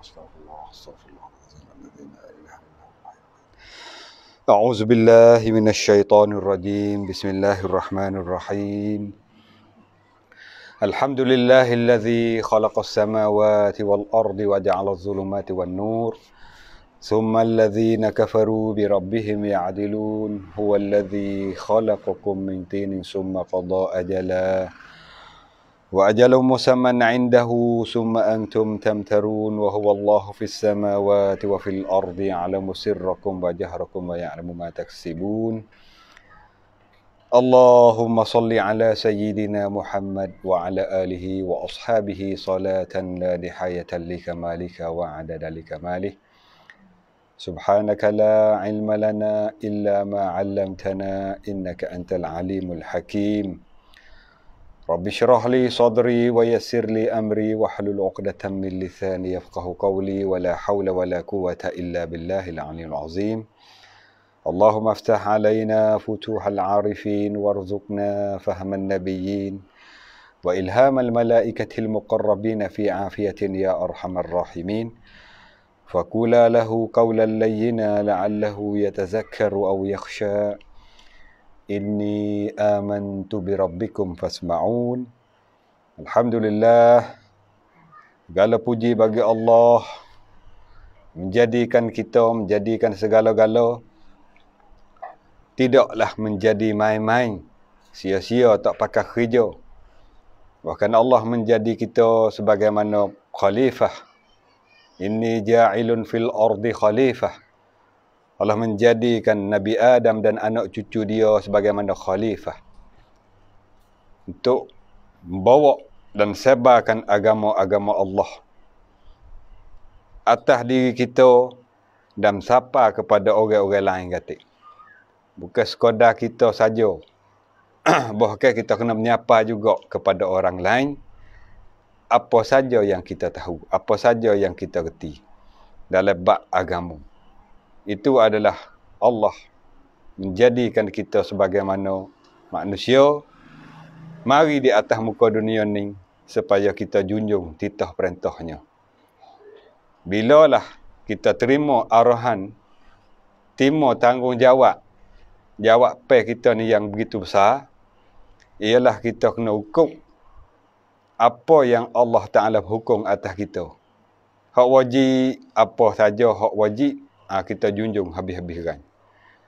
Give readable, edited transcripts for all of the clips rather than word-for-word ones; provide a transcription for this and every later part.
Astagfirullah, astagfirullah. A'udzu billahi minasyaitonir rajim. Bismillahirrahmanirrahim. Alhamdulillahilladzi khalaqas samawati wal ardi wa ja'alaz zulumati wan nur. Tsumma alladzina kafaru bi rabbihim ya'dilun. Huwallazi khalaqakum min tinin tsumma qada ajala. وأجل مسمى عنده ثم أنتم تمترون وهو الله في السماوات وفي الأرض يعلم سركم وجهركم ويعلم ما تكسبون اللهم صل على سيدنا محمد وعلى آله وأصحابه صلاة لا نهاية لكمالك وعدد لكماله سبحانك لا علم لنا إلا ما علمتنا إنك أنت العليم الحكيم رب اشرح لي صدري ويسر لي أمري واحلل عقدة من لساني يفقه قولي ولا حول ولا قوة إلا بالله العلي العظيم اللهم افتح علينا فتوح العارفين وارزقنا فهم النبيين وإلهام الملائكة المقربين في عافية يا أرحم الراحمين فقولا له قولا لينا لعله يتذكر أو يخشى Inni amantu bi rabbikum fasma'un. Alhamdulillah, segala puji bagi Allah menjadikan segala-gala tidaklah menjadi main-main, sia-sia tak pakai kerja. Bahkan Allah menjadi kita sebagaimana khalifah. Inni ja'ilun fil ardi khalifah. Allah menjadikan Nabi Adam dan anak cucu dia sebagaimana khalifah untuk membawa dan sebarkan agama-agama Allah atas diri kita dan sapa kepada orang-orang lain kata. Bukan sekadar kita saja. Bahkan kita kena menyapa juga kepada orang lain apa saja yang kita tahu, apa saja yang kita reti dalam bab agama. Itu adalah Allah menjadikan kita sebagaimana manusia mari di atas muka dunia ni supaya kita junjung titah perintahnya. Bilalah kita terima arahan, terima tanggungjawab, jawab pe kita ni yang begitu besar, ialah kita kena hukum apa yang Allah Ta'ala hukum atas kita. Hak wajib, apa saja hak wajib, kita junjung habis-habiskan.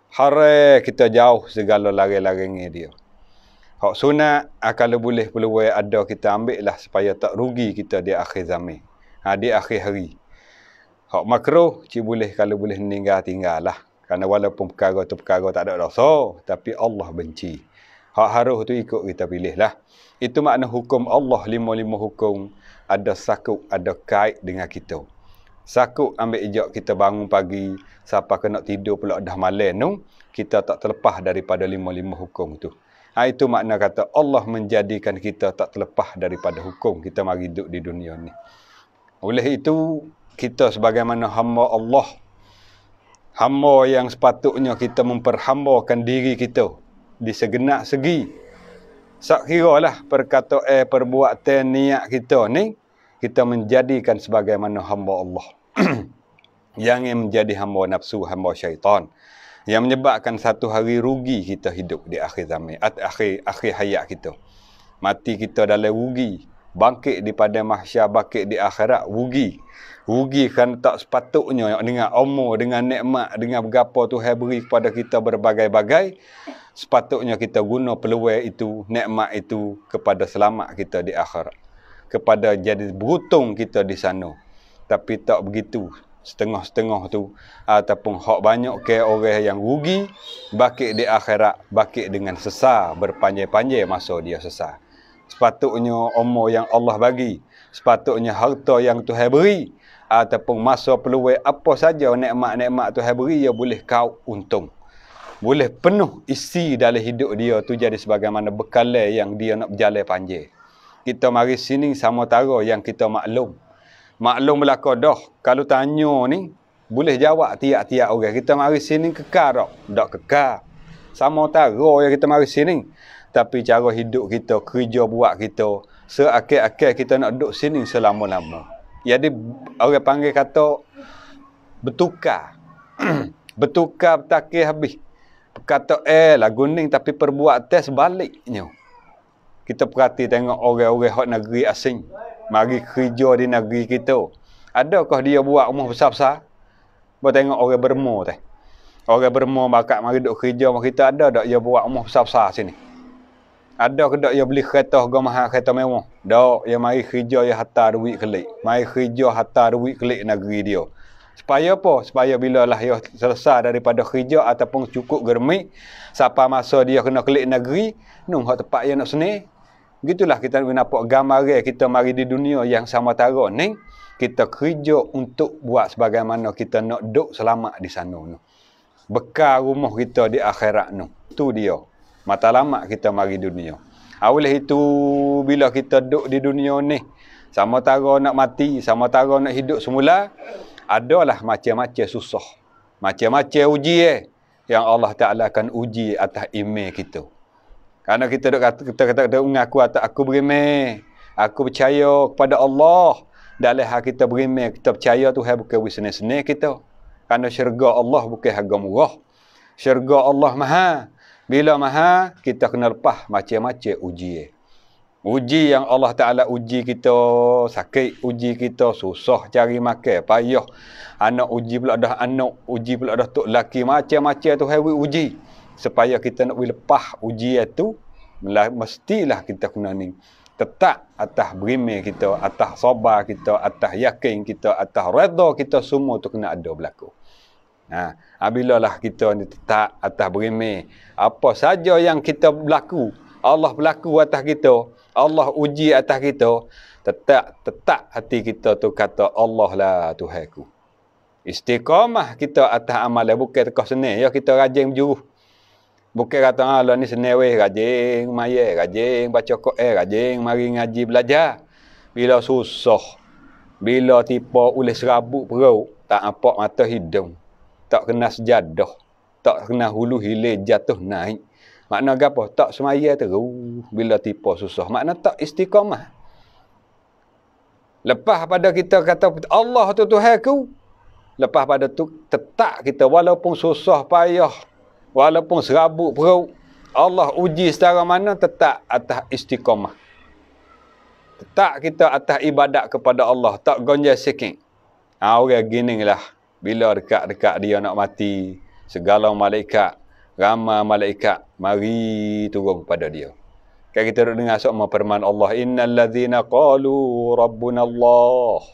Haram kita jauh segala larang-larangnya dia. Hak sunat, kalau boleh peluang ada kita ambil lah supaya tak rugi kita di akhir zaman. Di akhir hari. Hak makruh, boleh kalau boleh tinggal lah. Kerana walaupun perkara tu perkara tak ada dosa, tapi Allah benci. Hak harus tu ikut kita pilih lah. Itu makna hukum Allah, 5 hukum. Ada sakut, ada kait dengan kita. Sakut ambil ijak kita bangun pagi, siapa kena tidur pula dah malam tu, kita tak terlepas daripada 5 hukum tu. Itu makna kata Allah menjadikan kita tak terlepas daripada hukum kita mari hidup di dunia ni. Oleh itu, kita sebagaimana hamba Allah, hamba yang sepatutnya kita memperhambakan diri kita di segenap segi. Sak kiralah perkataan, perbuatan, niat kita ni, kita menjadikan sebagaimana hamba Allah. Yang menjadi hamba nafsu, hamba syaitan. Yang menyebabkan satu hari rugi kita hidup di akhir zaman, akhir hayat kita. Mati kita dalam rugi. Bangkit di pada mahsyar, bangkit di akhirat, rugi. Rugi kerana tak sepatutnya dengan umur, dengan nikmat, dengan berapa Tuhan beri kepada kita berbagai-bagai. Sepatutnya kita guna peluang itu, nikmat itu kepada selamat kita di akhirat. Kepada jadi beruntung kita di sana. Tapi tak begitu. Setengah-setengah tu. Ataupun hak banyak ke orang yang rugi. Bakit di akhirat. Bakit dengan sesar. Berpanjang-panjang masa dia sesar. Sepatutnya umur yang Allah bagi. Sepatutnya harta yang Tuhan beri. Ataupun masa peluang apa saja nikmat-nikmat Tuhan beri. Dia boleh kau untung. Boleh penuh isi dalam hidup dia tu jadi sebagaimana bekalan yang dia nak berjalan panjang. Kita mari sini sama tara yang kita maklum. Maklum belaka dah. Kalau tanya ni, boleh jawab tiap-tiap orang. Kita mari sini kekal tak? Tak kekal. Sama tara yang kita mari sini. Tapi cara hidup kita, kerja buat kita, seakal-akal kita nak duduk sini selama-lama. Jadi orang panggil kata bertukar. Bertukar bertakir habis. Kata lagu ning tapi perbuatan sebaliknya. Kita perhati tengok orang-orang hak negeri asing mari kerja di negeri kita. Adakah dia buat rumah besar-besar? Buat tengok orang Burma teh. Orang Burma bakat mari duk kerja sama kita, ada tak dia buat rumah besar-besar sini? Ada ke tak dia beli kereta harga mahal, kereta mewah? Tak, dia mari kerja dia hantar duit kelik. Mari kerja hantar duit kelik negeri dia. Supaya apa? Supaya bila lah dia selesai daripada kerja ataupun cukup germik, siapa masa dia kena kelik negeri, nung hak tempat dia nak seni. Gitulah kita nampak gambaran kita mari di dunia yang sama tara ni, kita kerja untuk buat sebagaimana kita nak duduk selamat di sana nu. Bekal rumah kita di akhirat nu. Tu dia. Mata lama kita mari dunia. Oleh itu bila kita duduk di dunia ni, sama tara nak mati, sama tara nak hidup semula, adalah macam-macam susah. Macam-macam uji yang Allah Ta'ala akan uji atas iman kita. Karena kita kata mengaku atas aku beriman, aku percaya kepada Allah. Dalam hal kita beriman, kita percaya Tuhan bukan wisne-sene kita. Karena syurga Allah bukan harga murah. Syurga Allah maha. Bila maha, kita kena lepas macam-macam uji. Uji yang Allah Ta'ala uji kita sakit, uji kita susah cari makan, payah. Anak uji pula dah anak, uji pula dah tok laki, macam-macam Tuhan uji. Supaya kita nak lepas ujian tu, mestilah kita kena ni tetap atas beriman kita, atas sabar kita, atas yakin kita, atas redha kita, semua tu kena ada berlaku. Bila lah kita ni tetap atas beriman, apa saja yang kita berlaku, Allah berlaku atas kita, Allah uji atas kita, tetap hati kita tu kata Allah lah Tuhanku. Istiqamah kita atas amalan, bukan tekah senang ya kita rajin berjuruh. Bukan kata lah ni senang weh, rajin maya, rajin baca Quran, rajin mari ngaji belajar. Bila susah, bila tipa oleh serabut perut, tak nampak mata hidung, tak kena sejadah, tak kena hulu hilir jatuh naik. Makna apa? Tak semaya terus bila tipa susah. Makna tak istiqamah. Lepas pada kita kata Allah tu Tuhanku, lepas pada tu tetap kita walaupun susah payah, walaupun serabut perut, Allah uji secara mana, tetap atas istiqamah. Tetap kita atas ibadat kepada Allah, tak gonjal sikit. Orang gini lah, bila dekat-dekat dia nak mati, segala malaikat, ramai malaikat mari turun kepada dia. Kan kita dengar sama firman Allah, innal ladzina qalu rabbuna Allah.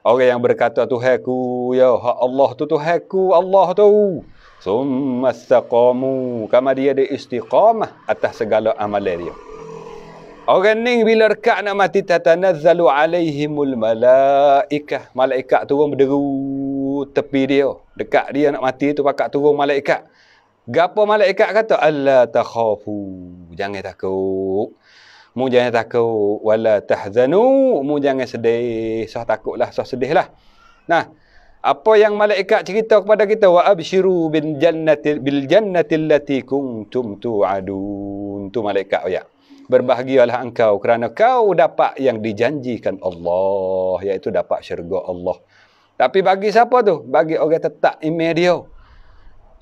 Orang yang berkata Tuhanku, ya Allah tu Tuhanku, Allah tu. Summa istaqamu, kama dia ada istiqamah atas segala amalan dia. Orang ni bila dekat nak mati, tatanazzalu alaihimul malaikah. Malaikat turun berderu tepi dia. Dekat dia nak mati tu pakat turun malaikat. Gapo malaikat kata? Alla takhafu, jangan takut. Mu jangan takut, wala tahzanu, mu jangan sedih. Sah takutlah, sah sedihlah. Nah, apa yang malaikat cerita kepada kita, wa abshiru bil jannati allati kuntum tu'adun. Tu malaikat ya. Berbahagialah engkau kerana kau dapat yang dijanjikan Allah, iaitu dapat syurga Allah. Tapi bagi siapa tu? Bagi orang tetap iman dia.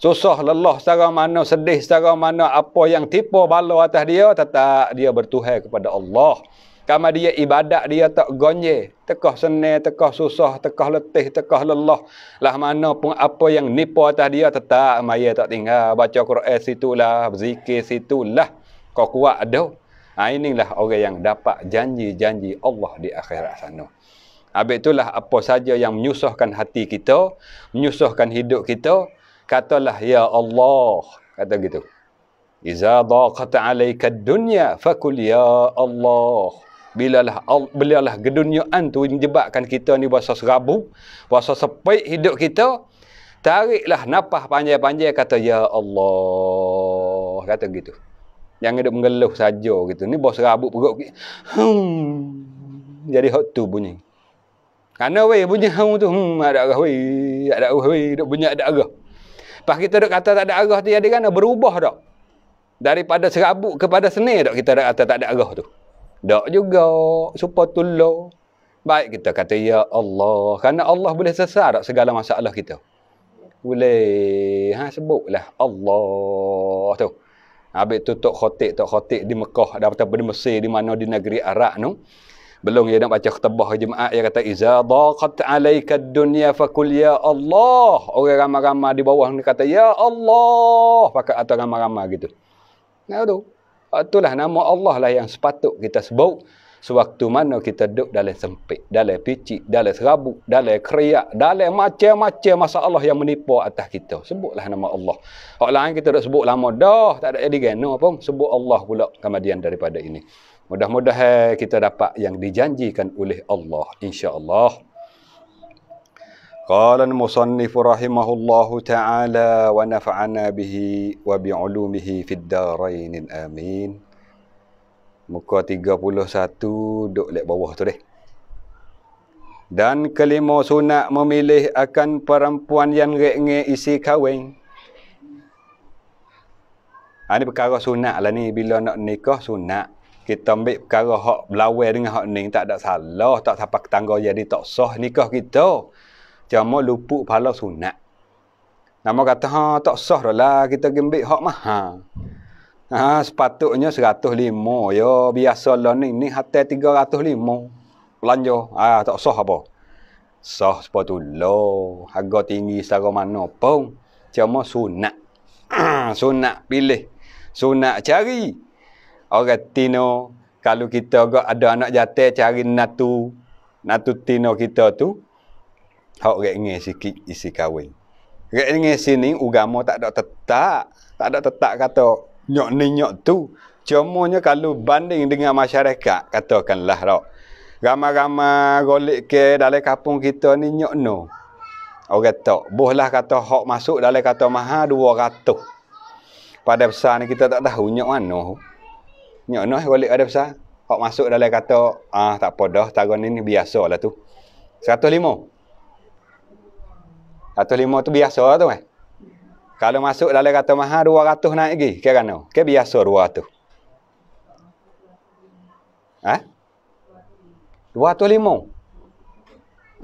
Susah lelah secara mana, sedih secara mana, apa yang tipu bala atas dia, tetap dia bertuhan kepada Allah. Kama dia ibadat dia tak gonje, tekah senang, tekah susah, tekah letih, tekah lelah. Lah mana pun apa yang nipu atas dia, tetap maya tak tinggal. Baca Quran situlah, berzikir situlah. Kau kuat ada. Inilah orang yang dapat janji-janji Allah di akhirat sana. Habis itulah apa saja yang menyusahkan hati kita, menyusahkan hidup kita, katalah ya Allah, kata gitu. Iza daqat alaika dunya fakul ya Allah. Bilalah keduniaan tu menyebabkan kita ni bahasa serabut, bahasa sepik hidup kita, tariklah nafas panjang-panjang, kata ya Allah, kata gitu. Yang hidup mengeluh saja gitu. Ni bos serabut perut. Jadi hot tu bunyi. Karena weh bunyi tu ada arah weh, ada arah weh, duk bunyi ada arah. Pas kita duk kata tak ada arah tu jadi kan berubah dak. Daripada serabut kepada seni dak kita dak kata tak ada arah tu. Dak juga supaya tolong. Baik kita kata ya Allah. Kerana Allah boleh selesai tak segala masalah kita. Boleh. Sebutlah Allah tu. Habis tu Tok Khatib di Mekah, ataupun di Mesir, di mana di negeri Arab tu. Belum dia nak baca khutbah jemaah, dia kata iza daqat alaika dunya fakul ya Allah. Orang ramai-ramai di bawah ni kata ya Allah. Pakai atau ramai-ramai gitu. Nah tu. Itulah nama Allah lah yang sepatut kita sebut. Sewaktu mana kita duduk dalam sempit, dalam picik, dalam serabut, dalam keriak, dalam macam-macam masalah yang menipu atas kita. Sebutlah nama Allah. Hak lain kita duduk sebut lama dah, tak ada jadi gana pun. Sebut Allah pula kemudian daripada ini. Mudah-mudahan kita dapat yang dijanjikan oleh Allah. InsyaAllah. Qala al-musannif rahimahullahu ta'ala wa nafa'ana bihi wa bi'ulumihi fid darain. Amin. Muka 31 duduk lek bawah tu deh. Dan kelima sunat memilih akan perempuan yang rek-ngek isi kahwin. Ini perkara sunat lah ni. Bila nak nikah sunat. Kita ambil perkara hak belawai dengan hak ni. Tak ada salah. Tak sampai ketangga jadi tak sah nikah kita. Cuma luput pahala sunat. Nama kata tak sah dah lah. Kita ambil hak mahal. Sepatutnya 105 ya biasa lah ni hatta 305 belanja tak sah apa sah sepatutlah harga tinggi secara mana pun cuma sunat sunat pilih sunat cari orang tino kalau kita agak ada anak jatuh cari natu tino kita tu hak rek sikit isi kahwin rek sini agama tak ada tetap kata nyok ni nyok tu. Cumanya kalau banding dengan masyarakat, katakanlah tak. Ramai-ramai golek ke dalam kampung kita ni nyok no. Orang tak. Bolehlah kata hak masuk dalam kata mahal 200. Pada besar ni kita tak tahu nyok mana. Nyok no golek ada besar. Hak masuk dalam kata, tak apa dah, tagon ni biasa lah tu. 105. 105 tu biasa lah tu Kalau masuk dalam kata mahal 200 naik lagi. Kira mana? Ke biasa 200. 205.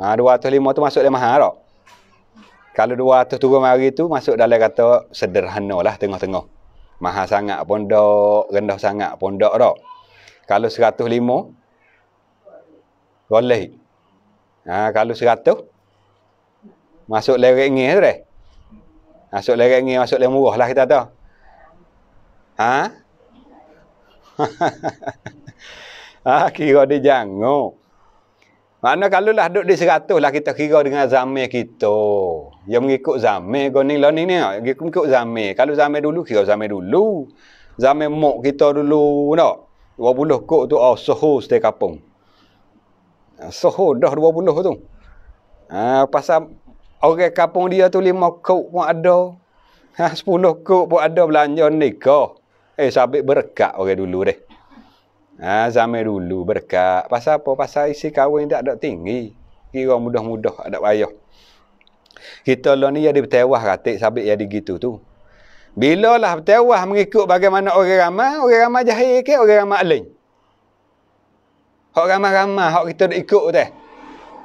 205 tu masuk dalam mahal tak? Kalau 200 turun mari tu masuk dalam kata sederhana lah tengah-tengah. Mahal sangat pun tak, rendah sangat pun tak tak. Kalau 105 boleh. Kalau 100 masuk lerek ni tu deh. Masuk lerek ni, masuk lerek murah lah kita tahu. Kira dia jangan. Mana kalau lah duduk di 100 lah kita kira dengan zaman kita. Yang mengikut zaman. Kau ni lah ni. Mengikut zaman. Kalau zaman dulu, kira zaman dulu. Zaman mok kita dulu. Tak? 20 kok tu, soho setiap kapung. Soho dah 20 tu. Pasal orang kampung dia tu 5 kok pun ada. 10 kok pun ada belanja nikah. Sabit berkat orang dulu deh. Zaman dulu berkat. Pasal apa? Pasal isi kahwin tak ada tinggi. Kira mudah-mudah, ada payah. Kita lah ni jadi bertewah katik sabit jadi gitu tu. Bila lah bertewah mengikut bagaimana orang ramai jahil ke orang ramai aling. Hak ramai-ramai, hak kita nak ikut tu.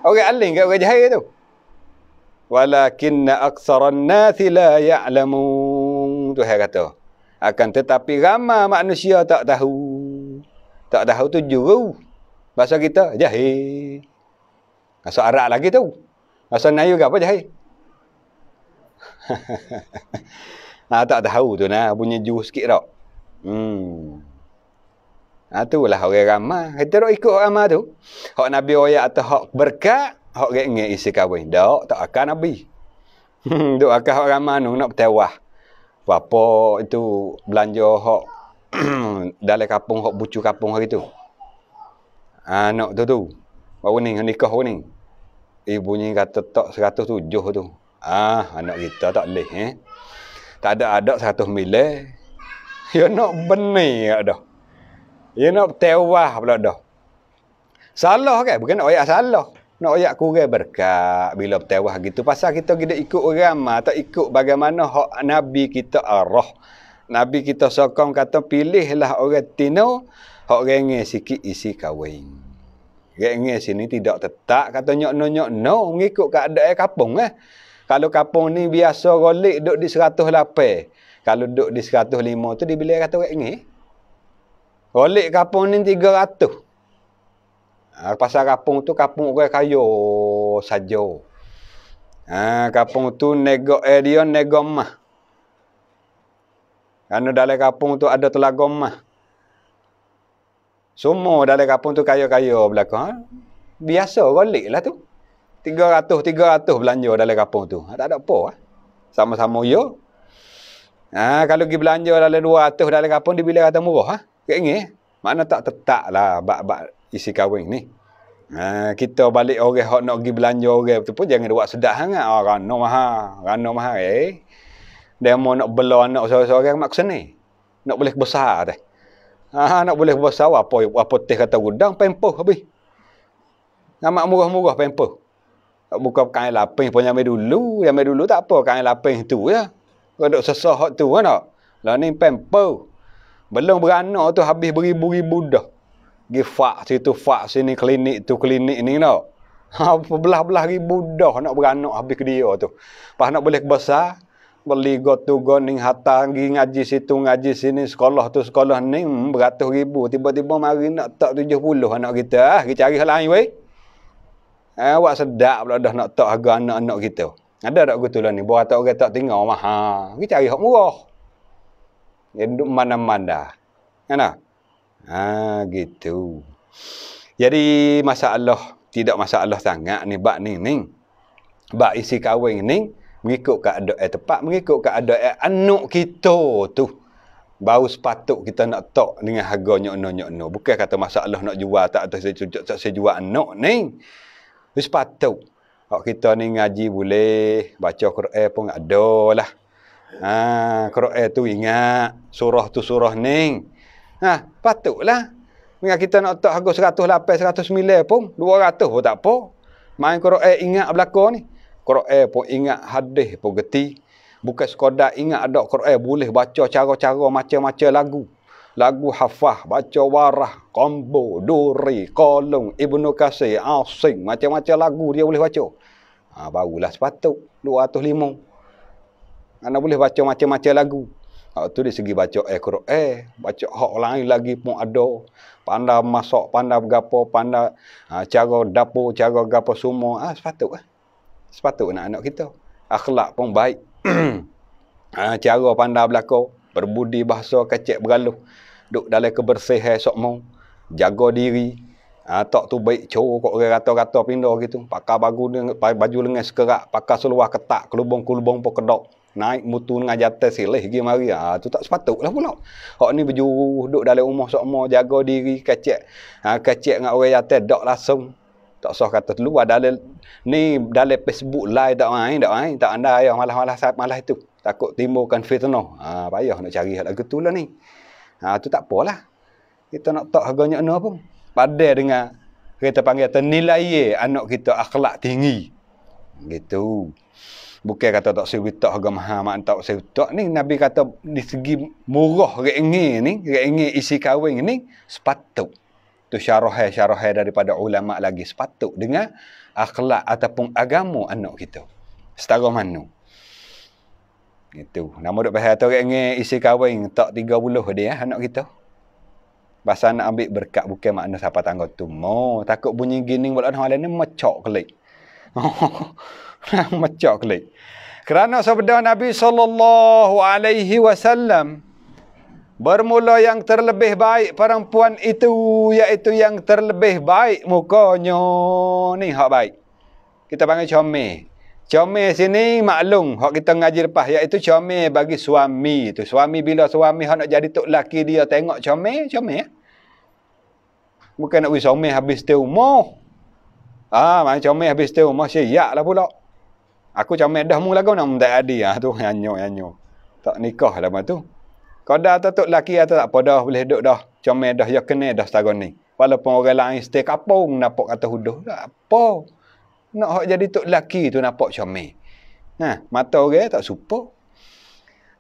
Orang aling ke orang jahil tu. Walakinna aksaran nasi la ya'lamun. Tuhan kata. Akan tetapi ramai manusia tak tahu. Tak tahu tu juru. Bahasa kita jahil. Bahasa Arab lagi tu. Bahasa Melayu ke apa jahil? Tak tahu tu nah. Punya juru sikit tak. Itulah orang ramai. Kita tak ikut ramai tu. Hak Nabi Oya atau hak berkat. Hak rek-ngek isi kahwin. Tak akan Nabi. Duk akan hak ramai tu nak bertewah. Apa itu belanja hak dalam kampung, hak bucu kampung hari tu. Anak tu. Baru ni, nikah ni. Ibunya kata tak 107 tu. Anak kita tak boleh. Tak ada adat 100 milih. Ya nak benih dah. Ya nak bertewah pula dah. Salah kan? Bukan nak oyak salah. Nak oyak kurang berkat bila bertewah gitu. Pasal kita tidak ikut orang ramai. Tak ikut bagaimana hak Nabi kita arah. Nabi kita sokong kata pilihlah orang tino. Hak rengeh sikit isi kahwin. Geng sini tidak tetap kata nyok no mengikut keadaan kampung Kalau kampung ni biasa golik duduk di 108. Kalau duduk di 105 tu dibilang kata geng. Golik kampung ni 300. Pasal kampung tu kampung orang kaya saja. Kampung tu nego dia nego mah. Kerana dalam kampung tu ada telaga mah. Semua dalam kampung tu kaya-kaya belakang. Biasa golik lah tu. 300 belanja dalam kampung tu. Tak ada apa. Sama-sama yo. Kalau pergi belanja dalam 200 dalam kampung dibilang kata murah. Kek mana tak tetap lah bak isi kahwin ni. Kita balik orang hok nak pergi belanja orang tu pun jangan buat sedap sangat. Rana mahal. Dia mau nak bela anak seorang-seorang mak seni. Nak boleh besar dah. Nak boleh besar apa teh kata gudang pempoh habis. Nama murah-murah pempoh. Bukan kain lapis pun yang dulu tak apa kain lapis tu ya. Kalau sesah hak tu kan. Lah ni pempoh. Belum beranak tu habis beribu-ribu dah. Gi fak situ fak sini klinik tu klinik ni nak. Belah-belah ribu dah nak beranak habis ke dia tu. Pas nak boleh besar beli go ning hatta pergi ngaji situ ngaji sini sekolah tu sekolah ni beratus ribu tiba-tiba mari nak tak 70 anak kita pergi cari hal lain weh. Awak sedap pula dah nak tak harga anak-anak kita. Ada tak betulan ni buat tak orang tak tinggal mahal. Pergi cari hak murah. Ya duduk mana-mana. Kan? Gitu. Jadi masalah tidak masalah sangat ni bab ni. Bab isi kahwin ni mengikut keadaan tepat, mengikut keadaan anak kita tu. Baru sepatut kita nak tok dengan harga nyok-no. Bukan kata masalah nak jual tak saya jual anak ni. Sepatut. Kalau kita ni ngaji boleh, baca Quran pun ada lah. Quran tu ingat, surah tu surah ni. Patutlah. Dengan kita nak tok harga 108, 109 pun, 200 pun tak apa. Main Quran ingat belakang ni. Quran pun ingat hadis pun geti. Bukan sekadar ingat ada Quran boleh baca cara-cara macam-macam lagu. Lagu hafaz, baca warah, kombo, duri, kolong, Ibnu Kasir, Asim, macam-macam lagu dia boleh baca. Barulah sepatut 205. Anda boleh baca macam-macam lagu. Tu dari segi baca Quran, baca hak lain lagi pun ada. Pandai masak, pandai bergapo, pandai cara dapur, cara gapo semua. Sepatut Sepatut anak-anak kita. Akhlak pun baik. Cara pandai berlaku. Berbudi bahasa kecek bergaluh. Duk dalam kebersihan sokmo. Jaga diri. Tak tu baik cowok kok orang rata-rata pindah gitu. Pakai baju lengan sekerak. Pakai seluar ketak. Kelubung-kelubung pun kedok. Naik mutu dengan jatuh silih pergi mari. Tu tak sepatutlah pula. Hak ni baju duk dalam rumah sokmo. Jaga diri kecek. Kecek dengan orang jatuh dok langsung. Tak usah kata dulu dalam ni dalam Facebook live tak main tak anda ayah malah itu takut timbulkan fitnah. Payah nak cari hal lagu tu lah ni. Tu tak apalah. Kita nak tak harganya ana pun. Padai dengan kita panggil nilai anak kita akhlak tinggi. Gitu. Bukan kata tak sewi tak harga mahal mak tak sewi tak ni Nabi kata di segi murah rengeng isi kahwin ni sepatut. Tu syarah daripada ulama lagi sepatut dengan akhlak ataupun agama anak kita. Setara mana. Gitu. Nama duk pasal tu orang isi kahwin tak 30 dia anak kita. Pasal nak ambil berkat bukan makna siapa tangga tu. Takut bunyi gini buat orang lain ni mecok kelik. Mecok kelik. Kerana sabda Nabi sallallahu alaihi wasallam bermula yang terlebih baik perempuan itu iaitu yang terlebih baik mukanya ni hak baik. Kita panggil comel. Comel sini maklum hak kita ngaji lepas iaitu comel bagi suami tu. Suami bila suami hak nak jadi tok laki dia tengok comel. Bukan nak wis comel habis tu umur. Main comel habis tu umur syiaklah pula. Aku comel dah mula kau nak tak ada tu nyanyo. Tak nikah lah tu. Kau dah tok laki atau tak apa dah boleh duduk dah. Comel dah ya kena dah setahun ni. Walaupun orang lain stay kapung nampak kata huduh. Tak apa. Nak hak jadi tok laki tu nampak comel. Mata orang tak supo.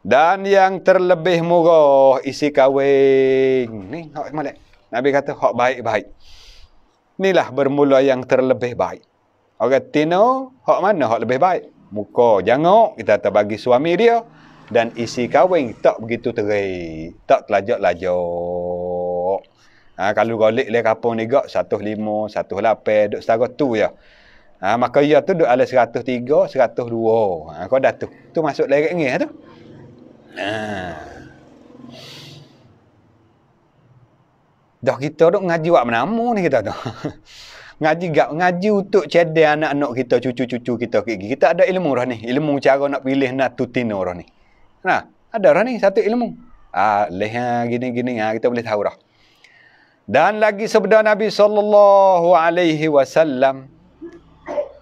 Dan yang terlebih murah isi kahwin. Ni hak malak. Nabi kata hak baik-baik. Inilah bermula yang terlebih baik. Orang tino, hak mana hak lebih baik? Muka jangok, kita terbagi suami dia. Dan isi kahwin tak begitu terik. Tak telajak-lajak. Kalau golik le kapung ni gak 105, 108, duk setara tu ya. Maka ia tu duk ala 103, 102. Kau dah tu. Tu masuk lerek ni tu. Dah kita duk ngaji wak menamu ni kita tu. ngaji untuk cedek anak-anak kita, cucu-cucu kita. Kita ada ilmu dah ni. Ilmu cara nak pilih natutino dah ni. Nah, ada dah ni satu ilmu. Leh gini-gini kita boleh tahu dah. Dan lagi sabda Nabi sallallahu alaihi wasallam,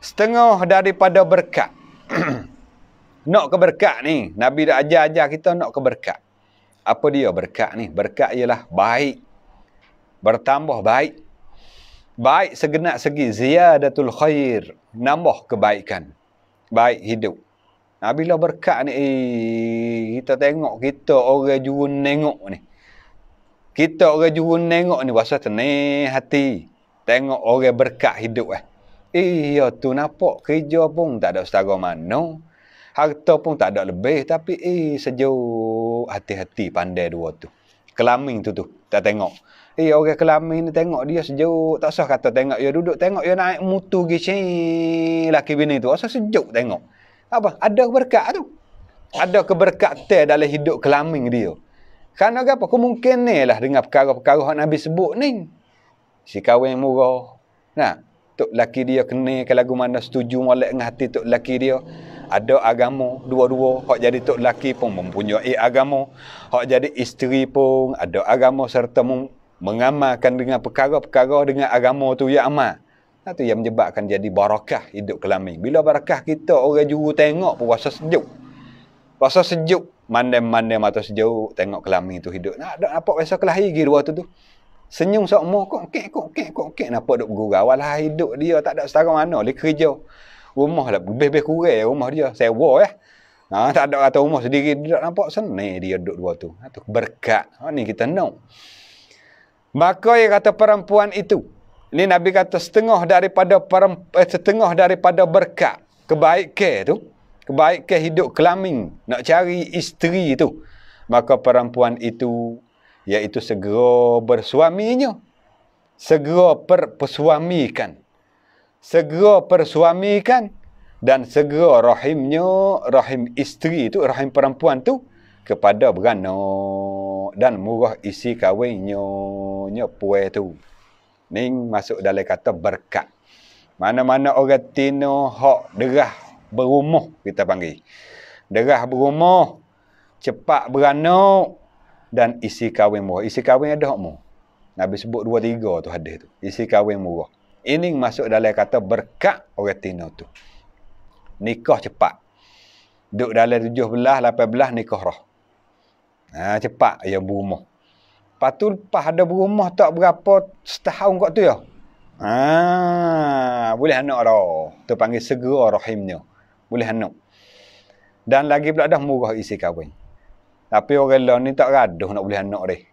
setengah daripada berkat. Nak ke berkat ni, Nabi dah ajar kita nak ke berkat. Apa dia berkat ni? Berkat ialah baik. Bertambah baik. Baik segenap segi, ziyadatul khair, nambah kebaikan. Baik hidup. Bila berkat ni, kita tengok kita orang jurun nengok ni. Kita orang jurun nengok ni, bahasa tenang hati. Tengok orang berkat hidup ya tu nampak kerja pun tak ada setara mana. Harta pun tak ada lebih. Tapi sejuk hati-hati pandai dua tu. Kelamin tu tak tengok. Orang kelamin ni tengok dia sejuk. Tak usah kata tengok dia duduk. Tengok dia naik mutu gini. Laki bini tu. Asal sejuk tengok. Apa? Ada berkat tu. Ada keberkatan dalam hidup kelamin dia. Kerana apa? Kemungkinan ni lah dengan perkara-perkara yang Nabi sebut ni. Si kahwin murah. Nah, tok laki dia kena ke lagu mana setuju molek dengan hati tok laki dia. Ada agama dua-dua. Hak jadi tok laki pun mempunyai agama. Hak jadi isteri pun ada agama serta mengamalkan dengan perkara-perkara dengan agama tu yang amal. Itu yang menyebabkan jadi barakah hidup kelamin. Bila barakah kita orang juru tengok pun rasa sejuk. Rasa sejuk. Mandai-mandai mata sejuk tengok kelamin tu hidup. Nampak rasa kelahi gigi dua tu. Senyum semua kok. Nampak duk bergurau. Walah hidup dia tak ada setara mana. Dia kerja. Rumah lah lebih-lebih kurang rumah dia. Sewa tak ada kata rumah sendiri. Dia nampak senang dia duduk dua tu. Itu berkat. Ni kita nak. Maka dia kata perempuan itu. Ini Nabi kata setengah daripada berkat. Kebaikan tu. Kebaikan hidup kelamin. Nak cari isteri tu. Maka perempuan itu. Iaitu segera bersuaminya. Segera persuamikan. Segera persuamikan. Dan segera rahim isteri tu, rahim perempuan tu. Kepada beranak. Dan murah isi kahwinnya. Puai tu. Ni masuk dalam kata berkat. Mana-mana orang tino hak derah berumah kita panggil. Derah berumah, cepat beranak dan isi kahwin murah. Isi kahwin ada hak mu. Nabi sebut 2-3 tu hadis tu. Isi kahwin murah. Ini masuk dalam kata berkat orang tino tu. Nikah cepat. Duk dalam 17, 18 nikah roh. Cepat ya berumah. Lepas tu lepas ada berumah tak berapa setahun kat tu ya. Boleh anak dah. Tu panggil segera rahimnya. Boleh anak. Dan lagi pula dah murah isi kahwin. Tapi orang lain ni tak gaduh nak boleh anak dia.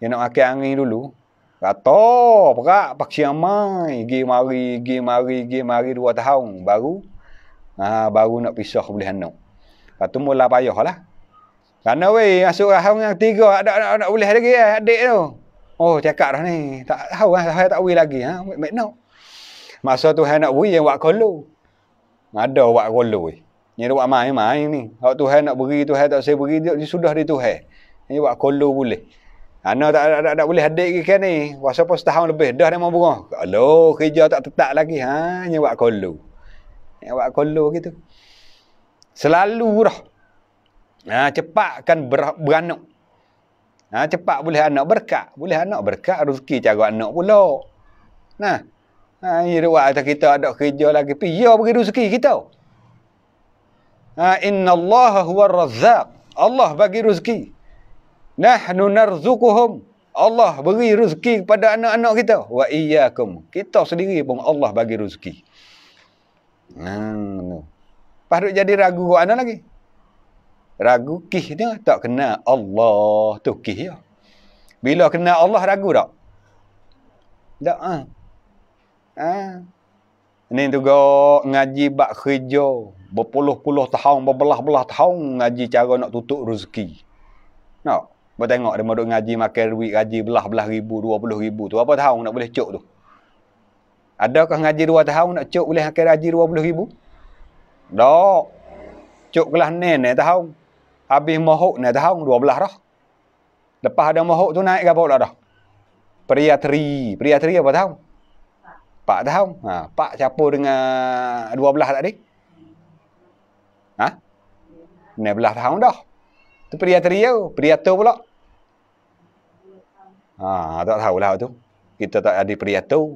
Dia nak makan angin dulu. Kata, perak, paksi amai. Gi mari 2 tahun. Baru nak pisah boleh anak. Lepas tu mula payah lah. Kerana masuk tahun yang 3 nak boleh lagi adik tu. Oh, cakap dah ni. Tak tahu saya tak boleh lagi. Baik nak. Masa tu saya nak beri yang buat kolo. Ada buat kolo. Ni buat main-main ni. Kalau Tuhan nak beri, Tuhan tak saya beri, dia sudah di Tuhan. Ni buat kolo boleh. Anak tak boleh adik kan ni. Wasa pun setahun lebih. Dah dia mau berang. Kalau kerja tak tetap lagi. Ni buat kolo. Ni buat kolo gitu. Selalu dah. Cepat kan beranak. Cepat boleh anak berkat. Boleh anak berkat, rezeki cara anak pula. Ini buat kita ada kerja lagi. Ya beri rezeki kita. Inna Allah huwa razzaq. Allah bagi rezeki. Nahnu narzuquhum. Allah beri rezeki kepada anak-anak kita. Wa iyyakum. Kita sendiri pun Allah bagi rezeki. Lepas tu jadi ragu anak lagi. Ragu kih dia tak kenal Allah tu kih dia. Bila kenal Allah ragu tak? Tak. Ha. Ni tu go ngaji bab kerja berpuluh-puluh tahun, berbelah-belah tahun ngaji cara nak tutup rezeki. Nak, bertengok dia mau duk ngaji makan duit gaji belah-belah ribu, 20,000 tu apa tahun nak boleh cuk tu? Adakah ngaji 2 tahun nak cuk boleh makan gaji 20,000? Tak. Cuk kelas ni tahun. Habis mohok ni tahun 12 dah. Lepas ada mohok tu naik ke apa pula dah? Priatri apa tahun? 4 tahun. Ha, 4 campur dengan 12 tadi. Ha? 16 tahun dah. Tu priatri tu, priato pula. Ha, tak tahulah tu. Kita tak ada priato.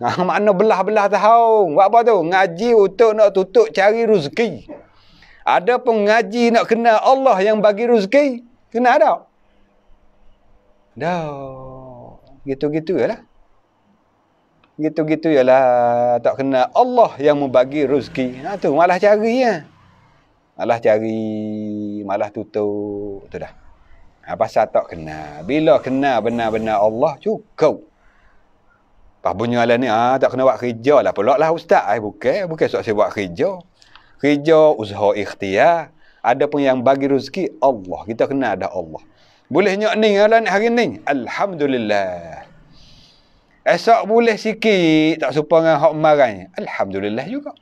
Ha, makna belah-belah tahun. Buat apa tu? Ngaji untuk nak tutup cari rezeki. Ada pun ngaji nak kenal Allah yang bagi rezeki. Kenal tak? Dah. Gitu-gitu je lah. Gitu-gitu je lah. Tak kenal Allah yang membagi rezeki. Ha, tu malah cari ya. Malah cari, malah tutup. Tu dah. Ha, pasal tak kenal. Bila kenal benar-benar Allah, cukup. Pas bunyi alam ni, tak kena buat kerja lah. Pulak lah ustaz. Bukan sebab saya buat kerja. Kerja, usaha ikhtiar. Ada pun yang bagi rezeki, Allah. Kita kenal ada Allah. Boleh nyok ni hari ni. Alhamdulillah. Esok boleh sikit. Tak serupa dengan hak marah. Alhamdulillah juga.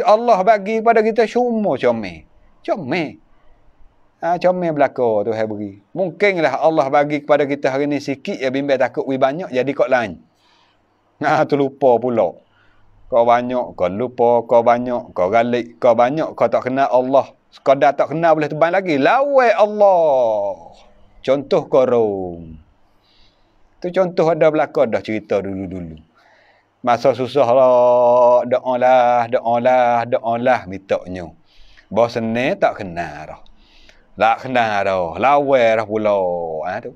Allah bagi kepada kita semua comel. Comel. Comel belaka tu hai beri. Mungkinlah Allah bagi kepada kita hari ni sikit ya bimbang takut banyak jadi kok lain. Tu lupa pula. Kau banyak, kau lupa, kau banyak, kau galik, kau banyak, kau tak kenal Allah. Sekadar tak kenal boleh terbang lagi. Lawai Allah. Contoh korong. Tu contoh ada belaka dah cerita dulu-dulu. Masa susah lah, doa lah, mitoknya. Bahawa senang tak kenal dah. Tak kenal dah. Lawai dah pula. Tu.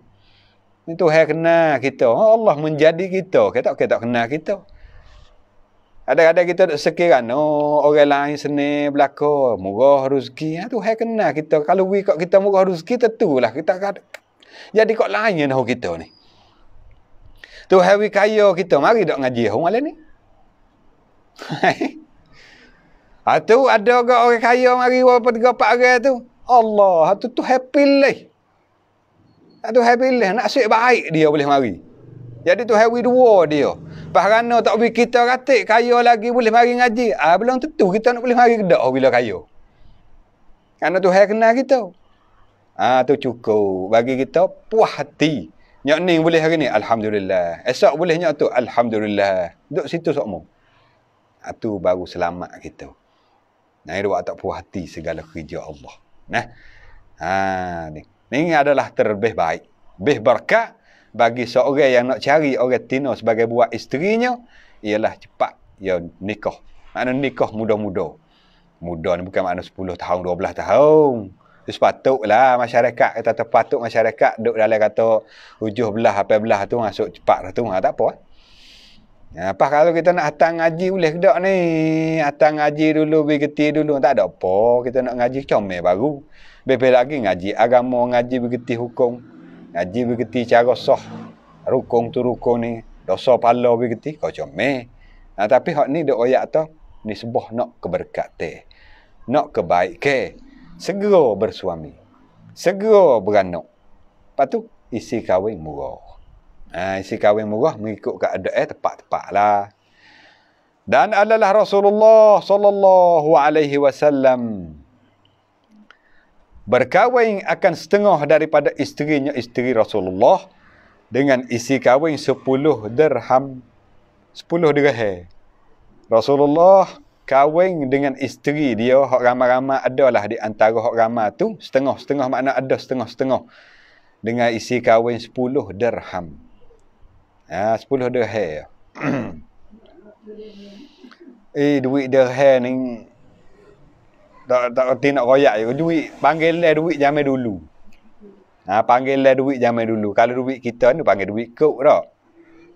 Itu hai kenal kita. Allah menjadi kita. Kita tak kenal kita. Ada-ada kita tak sekiranya orang lain seni belaka murah rezeki. Tu hai kenal kita. Kalau kat kita murah rezeki tentulah kita jadi kok lain dah kita ni. Tu hai kaya kita mari dak ngaji hang malam ni. Tu ada ke orang kaya mari berapa 3-4 orang tu. Allah, tu happy lah. Tu happy lah nak asyik baik dia boleh mari. Jadi tu happy dua dia. Pahrana tak boleh kita ratik kaya lagi boleh mari ngaji. Belum tentu kita nak boleh mari kedak bila kaya. Karena tu hai kenal kita. Tu cukup bagi kita puas hati. Nyok ni boleh hari ni alhamdulillah. Esok boleh nyok tu alhamdulillah. Duk situ sokmo. Tu baru selamat kita. Nah, dia buat tak puas hati segala kerja Allah. Nah. Ni. Ni adalah terlebih baik. Lebih berkat bagi seorang yang nak cari orang tino sebagai buat isterinya ialah cepat ya nikah. Makna nikah muda-muda. Muda ni bukan makna 10 tahun, 12 tahun. Sepatutlah masyarakat kata terpatut masyarakat duk dalam kata 7 belah 8 belah tu masuk cepat tu tak apa. Apa kalau kita nak hantar ngaji boleh ke tak ni? Hantar ngaji dulu, bergeti dulu. Tak ada apa. Kita nak ngaji comel baru. Lebih lagi ngaji agama, ngaji bergeti hukum. Ngaji bergeti cara sah. Rukun tu rukun ni. Dosa pala bergeti. Kau comel. Tapi hak ni duk oyak tu. Ni sebuah nak keberkatan. Nak kebaikan. Segera bersuami. Segera beranak. Lepas tu, isi kahwin murah. Isi kahwin murah mengikut keadaan tepat-tepat lah. Dan adalah Rasulullah sallallahu alaihi wasallam berkahwin akan setengah daripada isterinya, isteri Rasulullah dengan isi kahwin 10 dirham. 10 dirham. Rasulullah kahwin dengan isteri dia, hak ramai-ramai adalah di antara hak ramai tu, setengah-setengah makna ada setengah-setengah. Dengan isi kahwin 10 dirham. 10 dirham. Duit dirham ni tak reti nak royak je. Duit panggil lah duit zaman dulu. Panggil lah duit zaman dulu. Kalau duit kita ni panggil duit kok dah.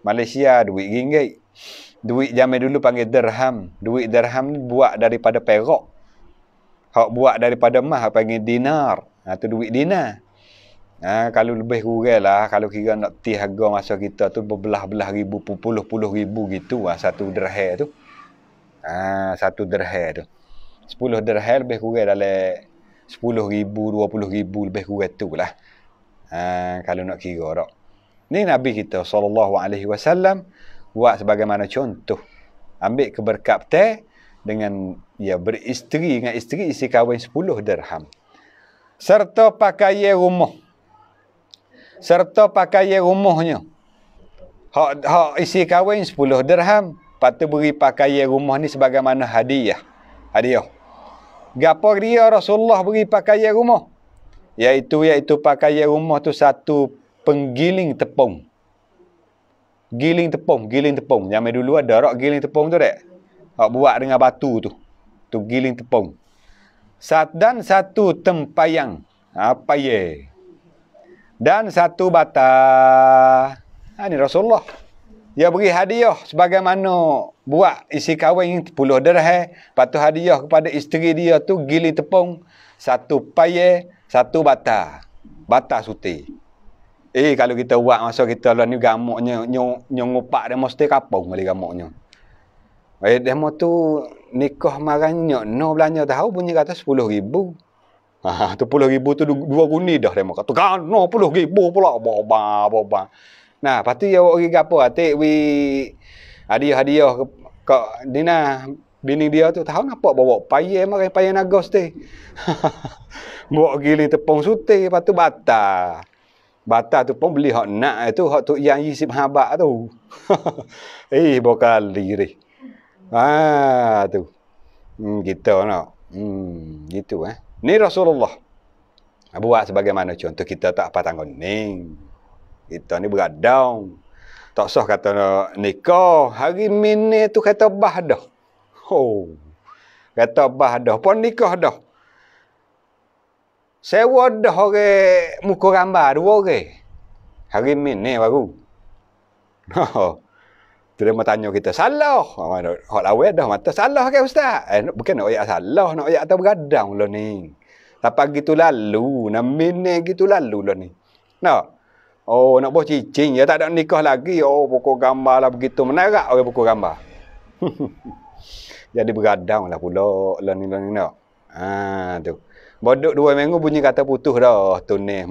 Malaysia duit ringgit. Duit zaman dulu panggil dirham. Duit dirham ni buat daripada perak. Hak buat daripada emas panggil dinar. Tu duit dinar. Kalau lebih kurang lah, kalau kira nak ti harga masa kita tu berbelah-belah ribu, puluh ribu gitu lah satu dirham tu. Satu dirham tu. 10 dirham lebih kurang dalam 10,000, 20,000 lebih kurang tu lah. Kalau nak kira tak. Ni Nabi kita SAW buat sebagaimana contoh. Ambil keberkat dengan beristeri dengan isteri isi kahwin 10 dirham. Serta pakaian rumahnya. Hak isi kahwin 10 dirham. Lepas tu beri pakaian rumah ni sebagaimana hadiah. Gapo dia Rasulullah beri pakaian rumah? Iaitu pakaian rumah tu satu penggiling tepung. Giling tepung. Zaman dulu ada rak giling tepung tu dek. Hak buat dengan batu tu. Tu giling tepung. Dan satu tempayang. Payah. Dan satu bata. Ini Rasulullah. Dia beri hadiah sebagaimana buat isi kahwin 10 dirham. Lepas tu hadiah kepada isteri dia tu giling tepung. Satu payah, satu bata. Bata suti. Kalau kita buat masa kita lah ni gamuknya ngupak dia mesti kapung balik gamuknya. Demo tu nikah marahnya no belanja tahu bunyi kata 10,000. Tu 10,000 tu 2 guni dah demo kata kan 10,000 pula boba. Nah, lepas tu dia orang gapo atik hadiah ke Dina bini dia tu tahu nampak bawa payah nagos tu. Bawa giling tepung suti lepas tu bata. Bata tu pun beli hak nak tu hak tu yang isip habak tu. Bokali ni. Tu. Gitu nak. Gitu Ni Rasulullah. Buat sebagaimana contoh kita tak apa tanggung ning. Kita ni beradang. Tak sah kata nikah. Hari mini tu kata bah dah. Kata bah dah. Pun nikah dah. Sewa dah orang muka gambar 2 orang. Hari mini baru. Tu dia mau tanya kita, salah. Hak lawan dah mata salah ke ustaz? Bukan nak ayat salah, nak ayat atas beradang lah ni. Tapi gitu lalu, nak mini gitu lalu lah ni. Nak? Nak buat cicing, ya tak ada nikah lagi. Pokok gambar lah begitu. Menarak orang pokok gambar. Jadi beradang lah pula. Lah ni nak. Tu. Bodok 2 minggu bunyi kata putus dah. Tu ni.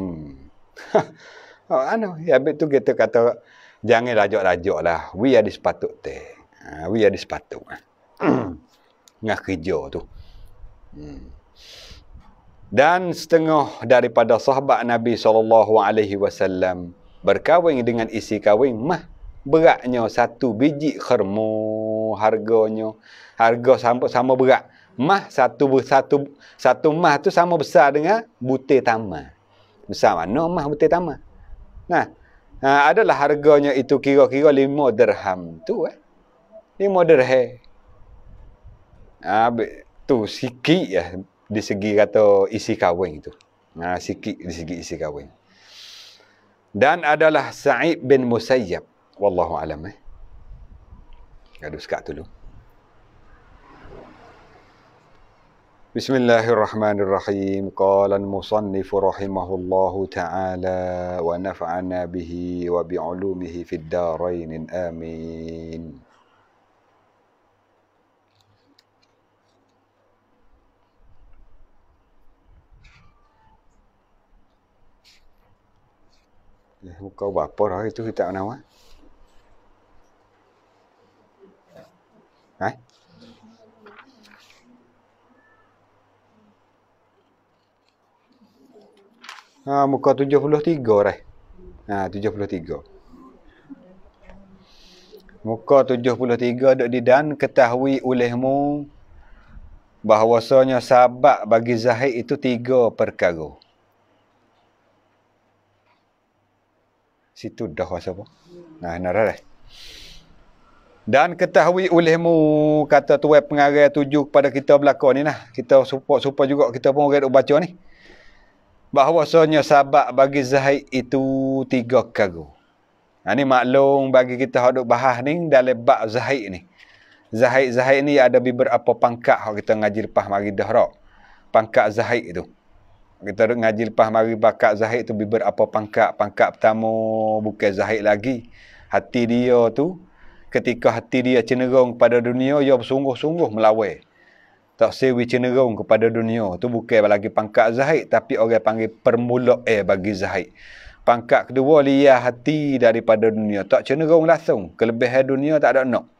Habis tu kita kata, jangan rajuk-rajuk lah. We ada sepatut teh. We ada sepatut. Ngah kerja tu. Dan setengah daripada sahabat Nabi SAW berkahwin dengan isi kahwin mah beratnya 1 biji khermo harganya. Harga sama berat. Mah satu mah tu sama besar dengan butir tamar. Besar mana mah butir tamar? Nah, adalah harganya itu kira-kira 5 dirham tu 5 dirham. Tu sikit di segi kata isi kahwin itu. Sikit di segi isi kahwin. Dan adalah Sa'id bin Musayyab. Wallahu alam. Gaduh sekat dulu. Bismillahirrahmanirrahim. Qala al-musannif rahimahullahu ta'ala wa nafa'ana bihi wa bi'ulumihi fid darain. Amin. Muka berapa dah itu kita nak muka 73 dah. 73. Muka 73 dok di dan ketahui olehmu bahawasanya sabab bagi zahid itu 3 perkara. Situ dah rasa apa? Dah. Dan ketahui olehmu kata tuai pengarah tuju kepada kita belakang ni nah. Kita supaya juga kita pun orang duk baca ni. Bahawasanya sabab bagi zahid itu 3 perkara. Ni maklum bagi kita hak duk bahas ni dalam bab zahid ni. Zahid ni ada beberapa pangkat hak kita ngaji lepas mari dah rak. Pangkat zahid tu. Kita duk ngaji lepas mari bakat Zahid tu biber apa pangkat. Pangkat pertama bukan Zahid lagi. Hati dia tu, ketika hati dia cenderung kepada dunia, dia bersungguh-sungguh melawai. Tak sewi cenderung kepada dunia. Tu bukan lagi pangkat Zahid, tapi orang panggil permula bagi Zahid. Pangkat kedua, liar hati daripada dunia. Tak cenderung langsung. Kelebihan dunia tak ada nak.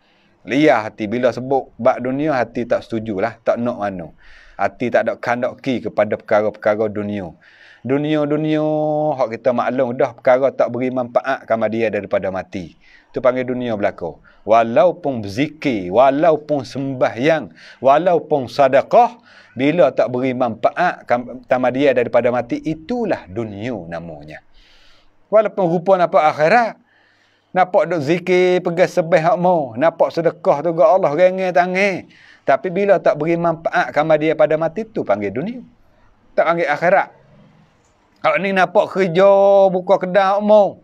Liar hati. Bila sebut bak dunia, hati tak setujulah. Tak nak mana. Hati tak ada kandak-ki kepada perkara-perkara dunia. Dunia-dunia, hak kita maklum dah, perkara tak beri manfaat kepada dia daripada mati. Itu panggil dunia belaka. Walaupun berzikir, walaupun sembahyang, walaupun sedekah, bila tak beri manfaat kepada dia daripada mati, itulah dunia namanya. Walaupun rupa nampak akhirat, nampak duk zikir, pegang sebah hak mau, nampak sedekah tu ke Allah rengai tangan. Tapi bila tak beri manfaat kepada dia pada mati, tu panggil dunia. Tak panggil akhirat. Hak ni nampak kerja buka kedai mau.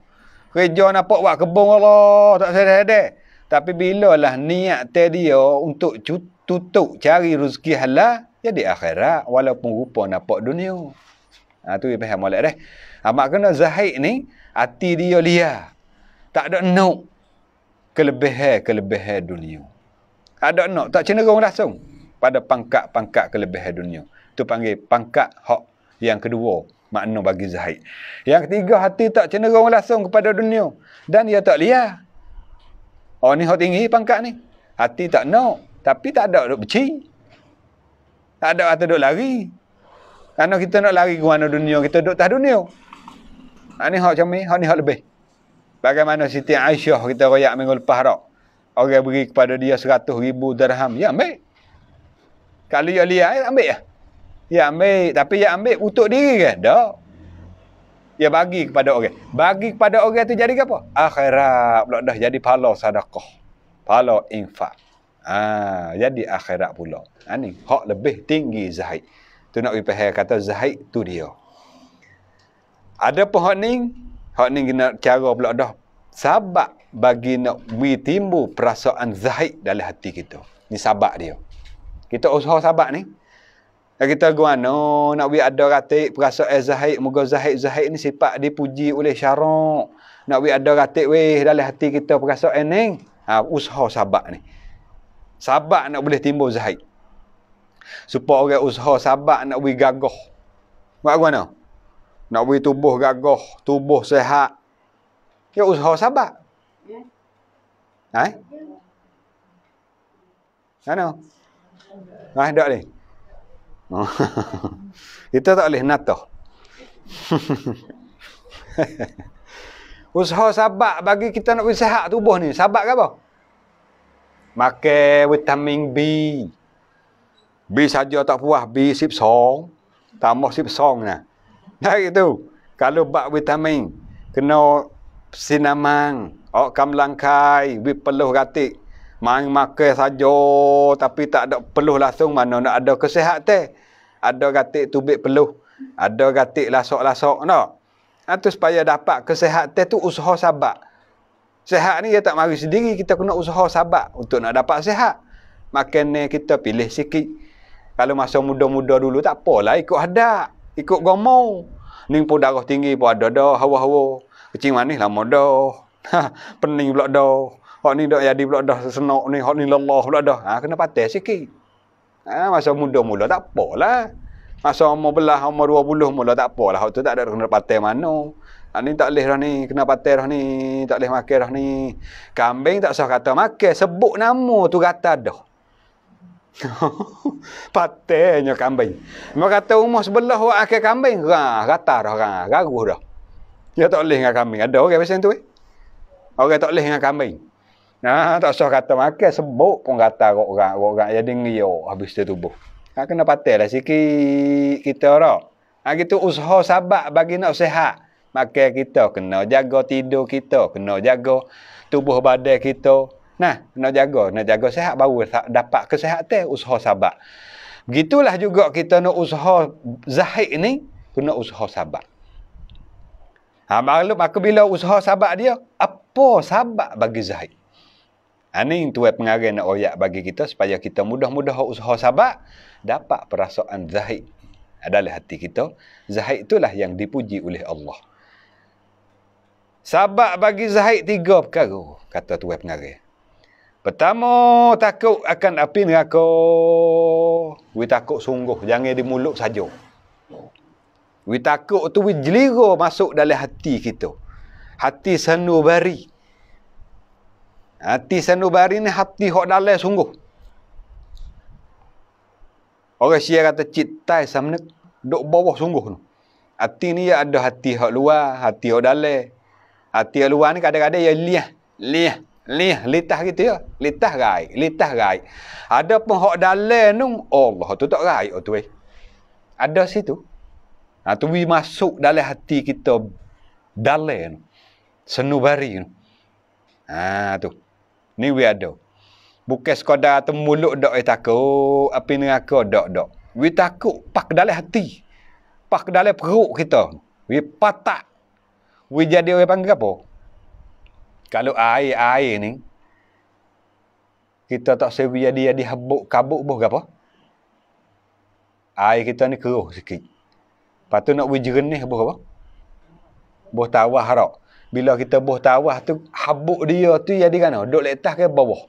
Kerja nampak buat kebun Allah, tak sedar-sedar. Tapi bilalah niat dia untuk tutup cari rezeki halal, jadi akhirat walaupun rupa nampak dunia. Tu dia faham molek dah. Mak kena Zahid ni hati dia liar. Tak ada nak kelebihan dunia. Ada nak, tak cenderung langsung pada pangkat-pangkat kelebihan dunia. Itu panggil pangkat hak yang kedua, makna bagi Zahid. Yang ketiga, hati tak cenderung langsung kepada dunia. Dan dia tak liar. Oh ni hak tinggi pangkat ni. Hati tak nak, tapi tak ada duk beci. Tak ada kata duk lari. Kerana kita nak lari ke mana dunia, kita duk atas dunia. Ni hak macam ni, hak ni hak lebih. Bagaimana Siti Aisyah kita royak minggu lepas rak. Orang beri kepada dia 100,000 dirham. Ya ambil. Kalau dia lihat, ambil lah. Ya ambil. Tapi ya ambil untuk diri ke? Tak. Ya bagi kepada orang. Bagi kepada orang tu jadi apa? Akhirat pula dah jadi pahala sedekah. Pahala infak. Jadi akhirat pula. Ni hak lebih tinggi Zahid. Tu nak dipahami kata Zahid tu dia. Ada pun hak ni kena cara pula dah. Sabak bagi nak timbul perasaan Zahid dalam hati kita. Ni sabak dia. Kita usaha sabak ni. Kita guano nak ada ratik perasaan Zahid, moga Zahid ni sifat dipuji oleh syarak. Nak ada ratik dalam hati kita perasaan ni. Usaha sabak ni. Sabak nak boleh timbul Zahid. Supaya orang usaha sabak nak gagah. Buat guano? Nak tubuh gagah, tubuh sehat. Ya usaha sabak. Mana? Tak ni. Kita tak boleh natah. Usaha sabak bagi kita nak sihat tubuh ni. Sabak ke apa? Makan vitamin B. B saja tak puas, B sip song. Tambah sip song nah. Dari tu, kalau bak vitamin kena sinamang, kam langkai, peluh ratik. Main makan saja tapi tak ada peluh langsung, mana nak ada kesihatan. Ada ratik tubik peluh, ada ratik lasok-lasok nak. Itu supaya dapat kesihatan tu usaha sabak. Sihat ni dia tak mari sendiri, kita kena usaha sabak untuk nak dapat sihat. Makan ni kita pilih sikit. Kalau masa muda-muda dulu tak apalah ikut hadat, ikut gomo. Ni pun darah tinggi pun ada dah, hawa-hawa. Kecing manis lama dah. Pening pula dah. Hak ni dak jadi pula dah senok ni, hak ni lelah pula dah. Kena patah sikit. Masa muda mula tak apalah. Masa umur belah, umur 20 mula tak apalah. Hak tu tak ada kena patah mana. Ni tak boleh dah ni, kena patah dah ni, tak boleh makan dah ni. Kambing tak usah kata makan, sebut nama tu kata dah. Patahnya kambing. Mereka kata umur sebelah orang akan kambing, kata dah, garuh dah. Dia tak boleh dengan kambing. Ada orang macam tu Orang tak boleh dengan kambing. Tak usah kata makan, sebut pun kata orang jadi ngiyok habis dia tubuh. Kena patah lah sikit kita dah. Gitu usaha sabak bagi nak sihat. Makan kita kena jaga, tidur kita kena jaga, tubuh badan kita. Kena jaga sihat baru dapat kesihatan, usaha sabak. Begitulah juga kita nak usaha Zahid ni, kena usaha sabak. Maka bila usaha sabak dia, apa sabak bagi Zahid? Ini tuan pengarang nak royak bagi kita supaya kita mudah-mudah usaha sabak, dapat perasaan Zahid dalam hati kita. Zahid itulah yang dipuji oleh Allah. Sebab bagi zahid 3 perkara, kata tuan pengarah. Pertama, takut akan api neraka. We takut sungguh, jangan di mulut saja. We takut tu we jelira masuk dalam hati kita. Hati sanubari. Hati sanubari ni hati hok dalam sungguh. Orang Syiah kata citai samnek duk bawah sungguh tu. Hati ni ya ada hati hok luar, hati hok dalam. Hati hok luar ni kadang-kadang ya litah gitu ya. Litah rai. Ada pun hok dalam tu, Allah tu tak rai tu Ada situ. Tu we masuk dalam hati kita dalam tu. Sanubari tu. Tu. Ni we ada. Bukan sekadar temuluk dok takut, api neraka dok. We takut pak dalam hati. Pak dalam perut kita. We patak. We jadi orang panggil apa? Kalau air ni kita tak sewi jadi habuk kabuk boh apa? Air kita ni keruh sikit. Lepas tu nak we jernih boh apa? Boh tawah rak. Bila kita boh tawah tu habuk dia tu jadi kan? Duk letas ke bawah.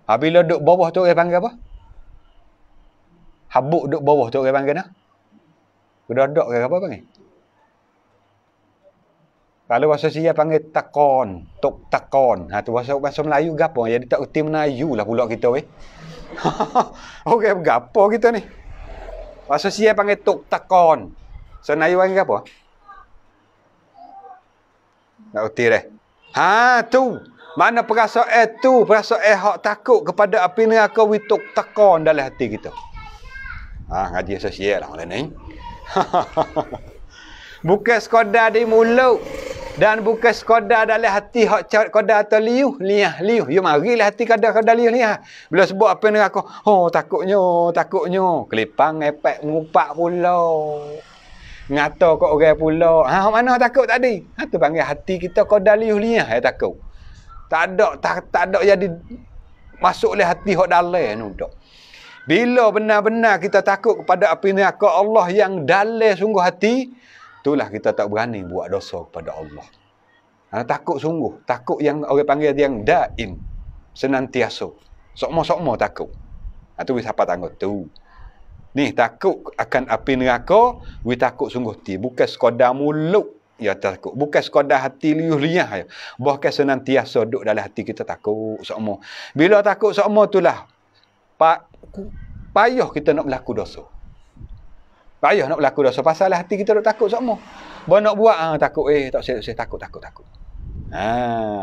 Bila duduk bawah tu orang panggil apa? Habuk duduk bawah tu orang panggil apa? Gedodok ke apa panggil? Kalau bahasa Sia panggil takon, tok takon. Tu bahasa Melayu gapo? Jadi tak erti Melayu lah pula kita Okey, gapo kita ni? Bahasa Sia panggil tok takon. So Melayu panggil gapo? Tak erti dah. Tu. Mana perasaan tu, perasaan hak takut kepada api neraka wituk takon dalam hati kita. Ngaji sosial lah orang ni. Bukan sekadar di mulut dan bukan sekadar dalam hati hak sekadar atau liuh. Ya marilah hati kadar liuh. Bila sebut api neraka, takutnya. Kelipang epek mengupak pula. Ngata kok orang pula. Mana takut tadi? Tu panggil hati kita kadar liuh takut. Tak ada jadi masuk oleh hati hok dalam tu dak. Bila benar-benar kita takut kepada api neraka Allah yang dalam sungguh hati, itulah kita tak berani buat dosa kepada Allah. Takut sungguh, takut yang orang panggil yang daim, senantiasa. Sokmo takut. Tu siapa tangguh tu. Ni takut akan api neraka, we takut sungguh hati, bukan sekadar mulut. Ya takut. Bukan sekadar hati liuh-liah. Bahkan senantiasa duduk dalam hati kita takut sokmo. Bila takut sokmo itulah payah kita nak berlaku dosa. Payah nak berlaku dosa. Pasal hati kita duduk takut sokmo. Bawa nak buat takut. Tak usah takut.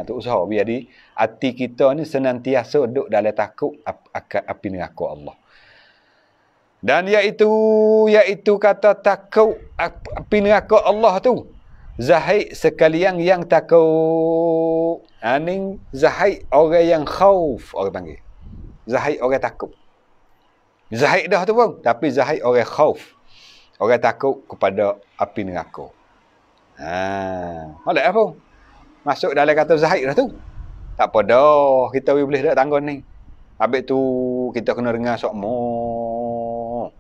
Tu usaha biar di hati kita ni senantiasa duduk dalam takut api neraka Allah. Dan iaitu kata takut api neraka Allah tu. Zahid sekalian yang takut. Ni Zahid orang yang khauf orang panggil. Zahid orang takut. Zahid dah tu pun, tapi Zahid orang khauf. Orang takut kepada api neraka. Oleh apa? Masuk dalam kata Zahid dah tu. Tak apa dah, kita boleh dak tanggung ni. Habis tu kita kena dengar sokmo.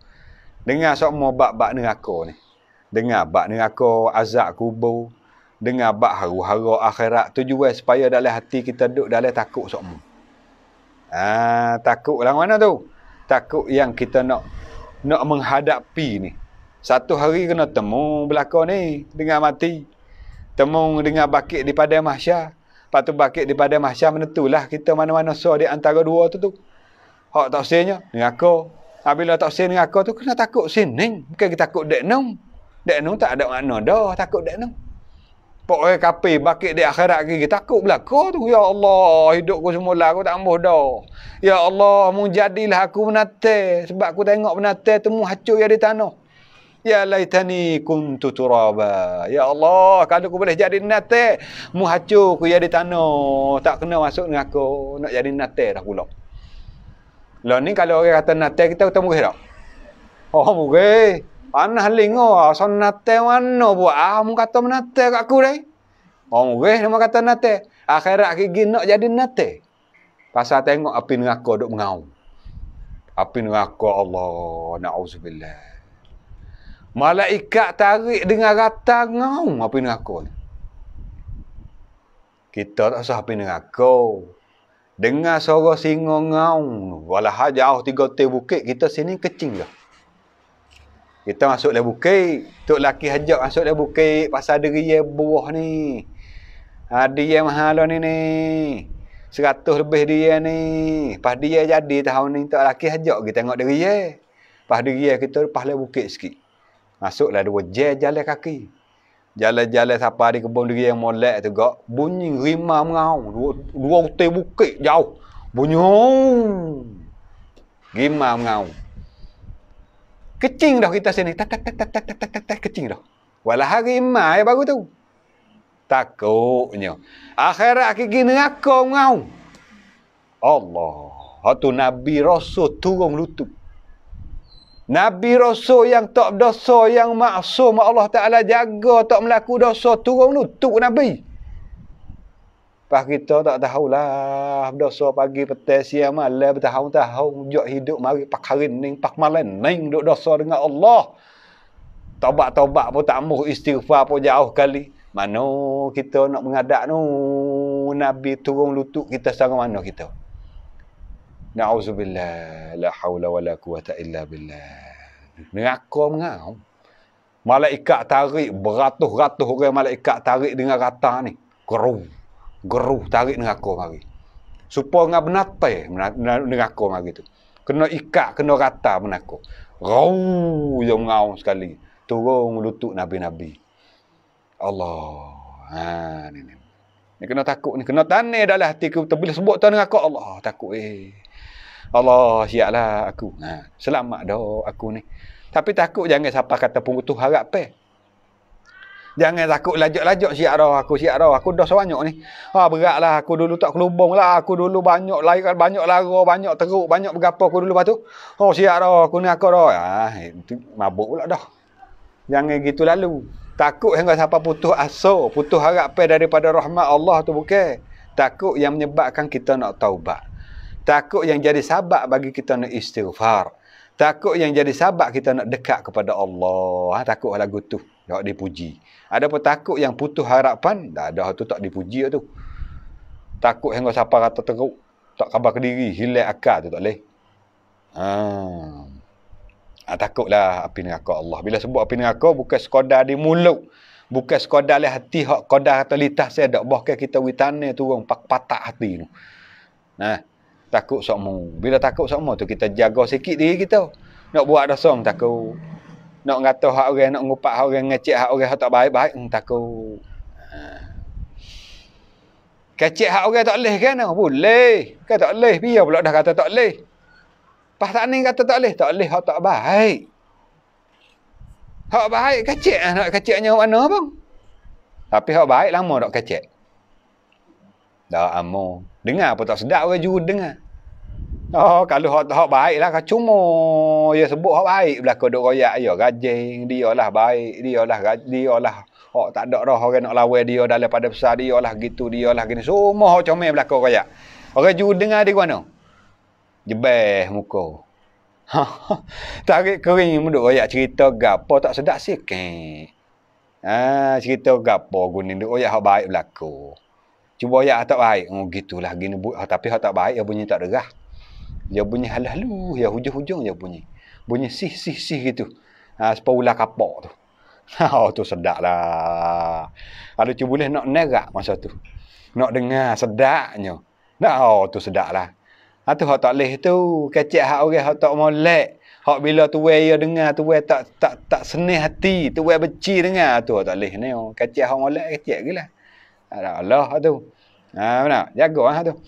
Dengar sokmo bab-bab neraka ni. Dengar bab neraka, azab kubur, dengar bab haru-hara akhirat, tujuan supaya dalam hati kita duduk dalam takut sokmo. Takut lang mana tu? Takut yang kita nak menghadapi ni. Satu hari kena temu belaka ni dengan mati. Temu dengan bakit di padang mahsyar. Lepas tu bakit di padang mahsyar menentulah kita mana-mana so di antara dua tu. Hak tak senya neraka. Bila tak sen neraka tu kena takut sining, bukan kita takut dek nong. Dek nong tak ada makna dah takut dek nong. Pokoknya kapi bakit di akhirat gigi takut belaka tu. Ya Allah, hidupku semula aku tak ambuh dah. Ya Allah, mu jadilah aku menate sebab aku tengok menate temu hancur ya di tanah. Ya laitani kuntu turaba. Ya Allah, kalau aku boleh jadi nate, mu hancur aku ya di tanah, tak kena masuk neraka, nak jadi nate dah pula. Lah ni kalau orang kata nate kita ketemu ke tak? Mungkin. Panah lingo, son nate mana buat? Mu kata menate kat aku dah. Mungkin nama kata nate. Akhirat gigi nak jadi nate. Pasal tengok api neraka duk mengau. Api neraka Allah, na'udzubillah. Malaikat tarik dengan rata ngau api neraka ni. Kita tak usah api neraka. Dengar suara singa ngau. Walah jauh 3 hotel bukit, kita sini kecing dah. Kita masuk dalam bukit. Tok laki hajak masuk dalam bukit pasal ada ria buah ni. Dia mahal ni. 100 lebih dia ni. Pas dia jadi tahun ni tok laki hajak kita tengok dia. Pas dia kita pas dalam bukit sikit. Masuklah 2 jalan kaki. Jalan-jalan sampai di kebun diri yang molek tu gak bunyi rimau ngau. 2 hotel bukit jauh. Bunyi rimau ngau. Kecing dah kita sini. Tak kecing dah. Walah harimau baru tu. Takutnya. Akhirat kiki neraka ngau. Allah. Hatu Nabi Rasul turun lutut. Nabi Rasul yang tak dosa, yang maksum Allah Ta'ala jaga tak melaku dosa, turun lutut Nabi. Pas kita tak tahulah dosa pagi, petang, siang, malam, bertahun-tahun, jok hidup mari pak harining, pak malening, duk dosa dengan Allah. Taubat-taubat pun tak mau, istighfar pun jauh kali. Mana kita nak mengadap nu Nabi turun lutut kita secara mana kita? Na'udzubillah, la haula wala quwata illa billah. Neraka mengau. Malaikat tarik beratus-ratus orang malaikat tarik dengan rata ni. Geru tarik neraka mari. Supaya dengan benatai neraka mari tu. Kena ikat, kena rata neraka. Rau yang mengau sekali. Turun lutut nabi-nabi. Allah. Ni. Ni kena takut ni, kena tanah dalam hati kita bila sebut tu neraka Allah takut Allah siaplah aku. Selamat dah aku ni. Tapi takut jangan siapa kata putus harap Jangan takut lajak-lajak siap dah aku dah sebanyak ni. Beratlah aku dulu tak kelubung lah. Aku dulu banyak lahir, banyak lara, banyak teruk, banyak berapa aku dulu batu. Siap dah aku ni aku dah. Itu mabuk pula dah. Jangan gitu lalu. Takut hingga siapa putus asa, putus harap daripada rahmat Allah tu bukan. Takut yang menyebabkan kita nak taubat. Takut yang jadi sabab bagi kita nak istighfar. Takut yang jadi sabab kita nak dekat kepada Allah. Takut lagu tu tak dipuji. Ada pun takut yang putus harapan, dah tu tak dipuji tu. Takut hingga siapa kata teruk, tak khabar ke diri, hilang akal tu tak boleh. Takutlah api neraka Allah. Bila sebut api neraka bukan sekadar di mulut, bukan sekadar di hati hak qadar atau litah saya dak bahkan kita witane turun patah hati tu. Takut sokmo. Bila takut sokmo tu kita jaga sikit diri kita. Nak buat dosa takut. Nak ngata hak orang, nak ngupak hak orang, ngecek hak orang hak tak baik-baik takut. Kecek hak orang tak leh kan? Boleh. Kan tak leh. Biar pula dah kata tak leh. Pas tak ni kata tak leh hak tak baik. Hak baik kecek nak keceknya mana bang? Tapi hak baik lama tak kecek. Dah amo. Dengar apa tak sedap orang juru dengar. Kalau hak baik lah cuma dia sebut hak baik belaka duk royak ya gajing dia lah baik dia lah hak tak ada dah orang nak lawan dia daripada besar dia lah gitu dia lah gini semua hak comel belaka royak. Orang juru dengar di mana? Jebeh muka. Tarik kering duk royak cerita gapo tak sedap sikit. Cerita gapo guni duk royak hak baik belaka. Cuba royak tak baik gitulah gini tapi hak tak baik dia bunyi tak derah. Dia bunyi halu-halu, ya hujung-hujung dia bunyi. Bunyi sih gitu. Supaya ular kapak tu. Tu sedaplah. Kalau cuba boleh nak nerak masa tu. Nak dengar sedapnya. Tu sedaplah. Tu hak tak leh tu, kecek hak orang hak tak molek. Hak bila tuai dia dengar, tuai tak senih hati, tuai benci dengar tu hak tak leh ni. Kecek hak molek kecek gelah. Allah tu. Benar, jaga tu.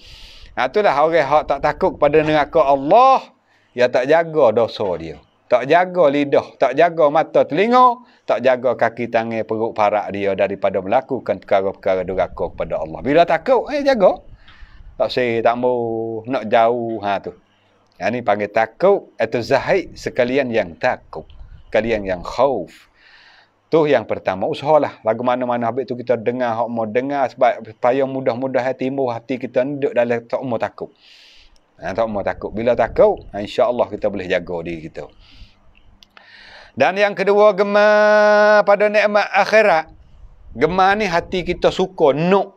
Itulah orang hak tak takut kepada neraka Allah, dia tak jaga dosa dia. Tak jaga lidah, tak jaga mata telinga, tak jaga kaki tangan perut parak dia daripada melakukan perkara-perkara durhaka kepada Allah. Bila takut, jaga. Tak say, tak mau nak jauh tu. Yang ni panggil takut atau zahid sekalian yang takut, kalian yang khauf. Tu yang pertama, usahalah lagu mana-mana habis tu kita dengar hak mau dengar supaya mudah-mudah timbul hati kita duduk dalam tak mau takut. Tak mau takut. Bila takut, insya-Allah kita boleh jaga diri kita. Dan yang kedua, gemar pada nikmat akhirat. Gemar ni hati kita suka, nak.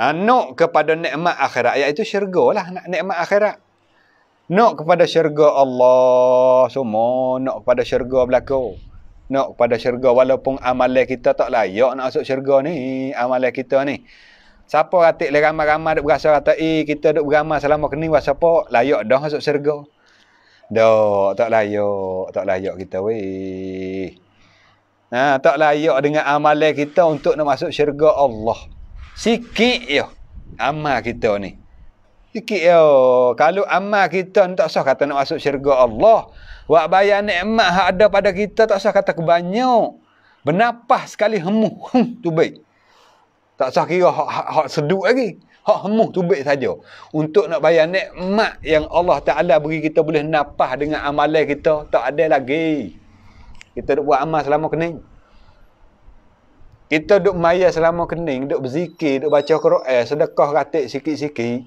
Nak kepada nikmat akhirat, iaitu syurga lah, nikmat akhirat. Nak kepada syurga Allah, semua nak kepada syurga belaka. Nak kepada syurga, walaupun amalan kita tak layak nak masuk syurga ni, amalan kita ni. Siapa katik ramai-ramai duk berasa kata, kita duk beramal selama kini, siapa layak dah masuk syurga? Dah, tak layak kita weh. Tak layak dengan amalan kita untuk nak masuk syurga Allah. Sikit je amal kita ni. Sikit je. Kalau amal kita ni tak sah kata nak masuk syurga Allah. Wak bayar nikmat hak ada pada kita tak sah kata kebanyak. Bernapas sekali hemuh. Tu baik. Tak sah kira hak seduk lagi. Hak hemuh tu baik saja. Untuk nak bayar nikmat yang Allah Ta'ala beri kita boleh napas dengan amalan kita, tak ada lagi. Kita duk buat amal selama kening. Kita duk maya selama kening, duk berzikir, duk baca Quran, sedekah ratik sikit-sikit.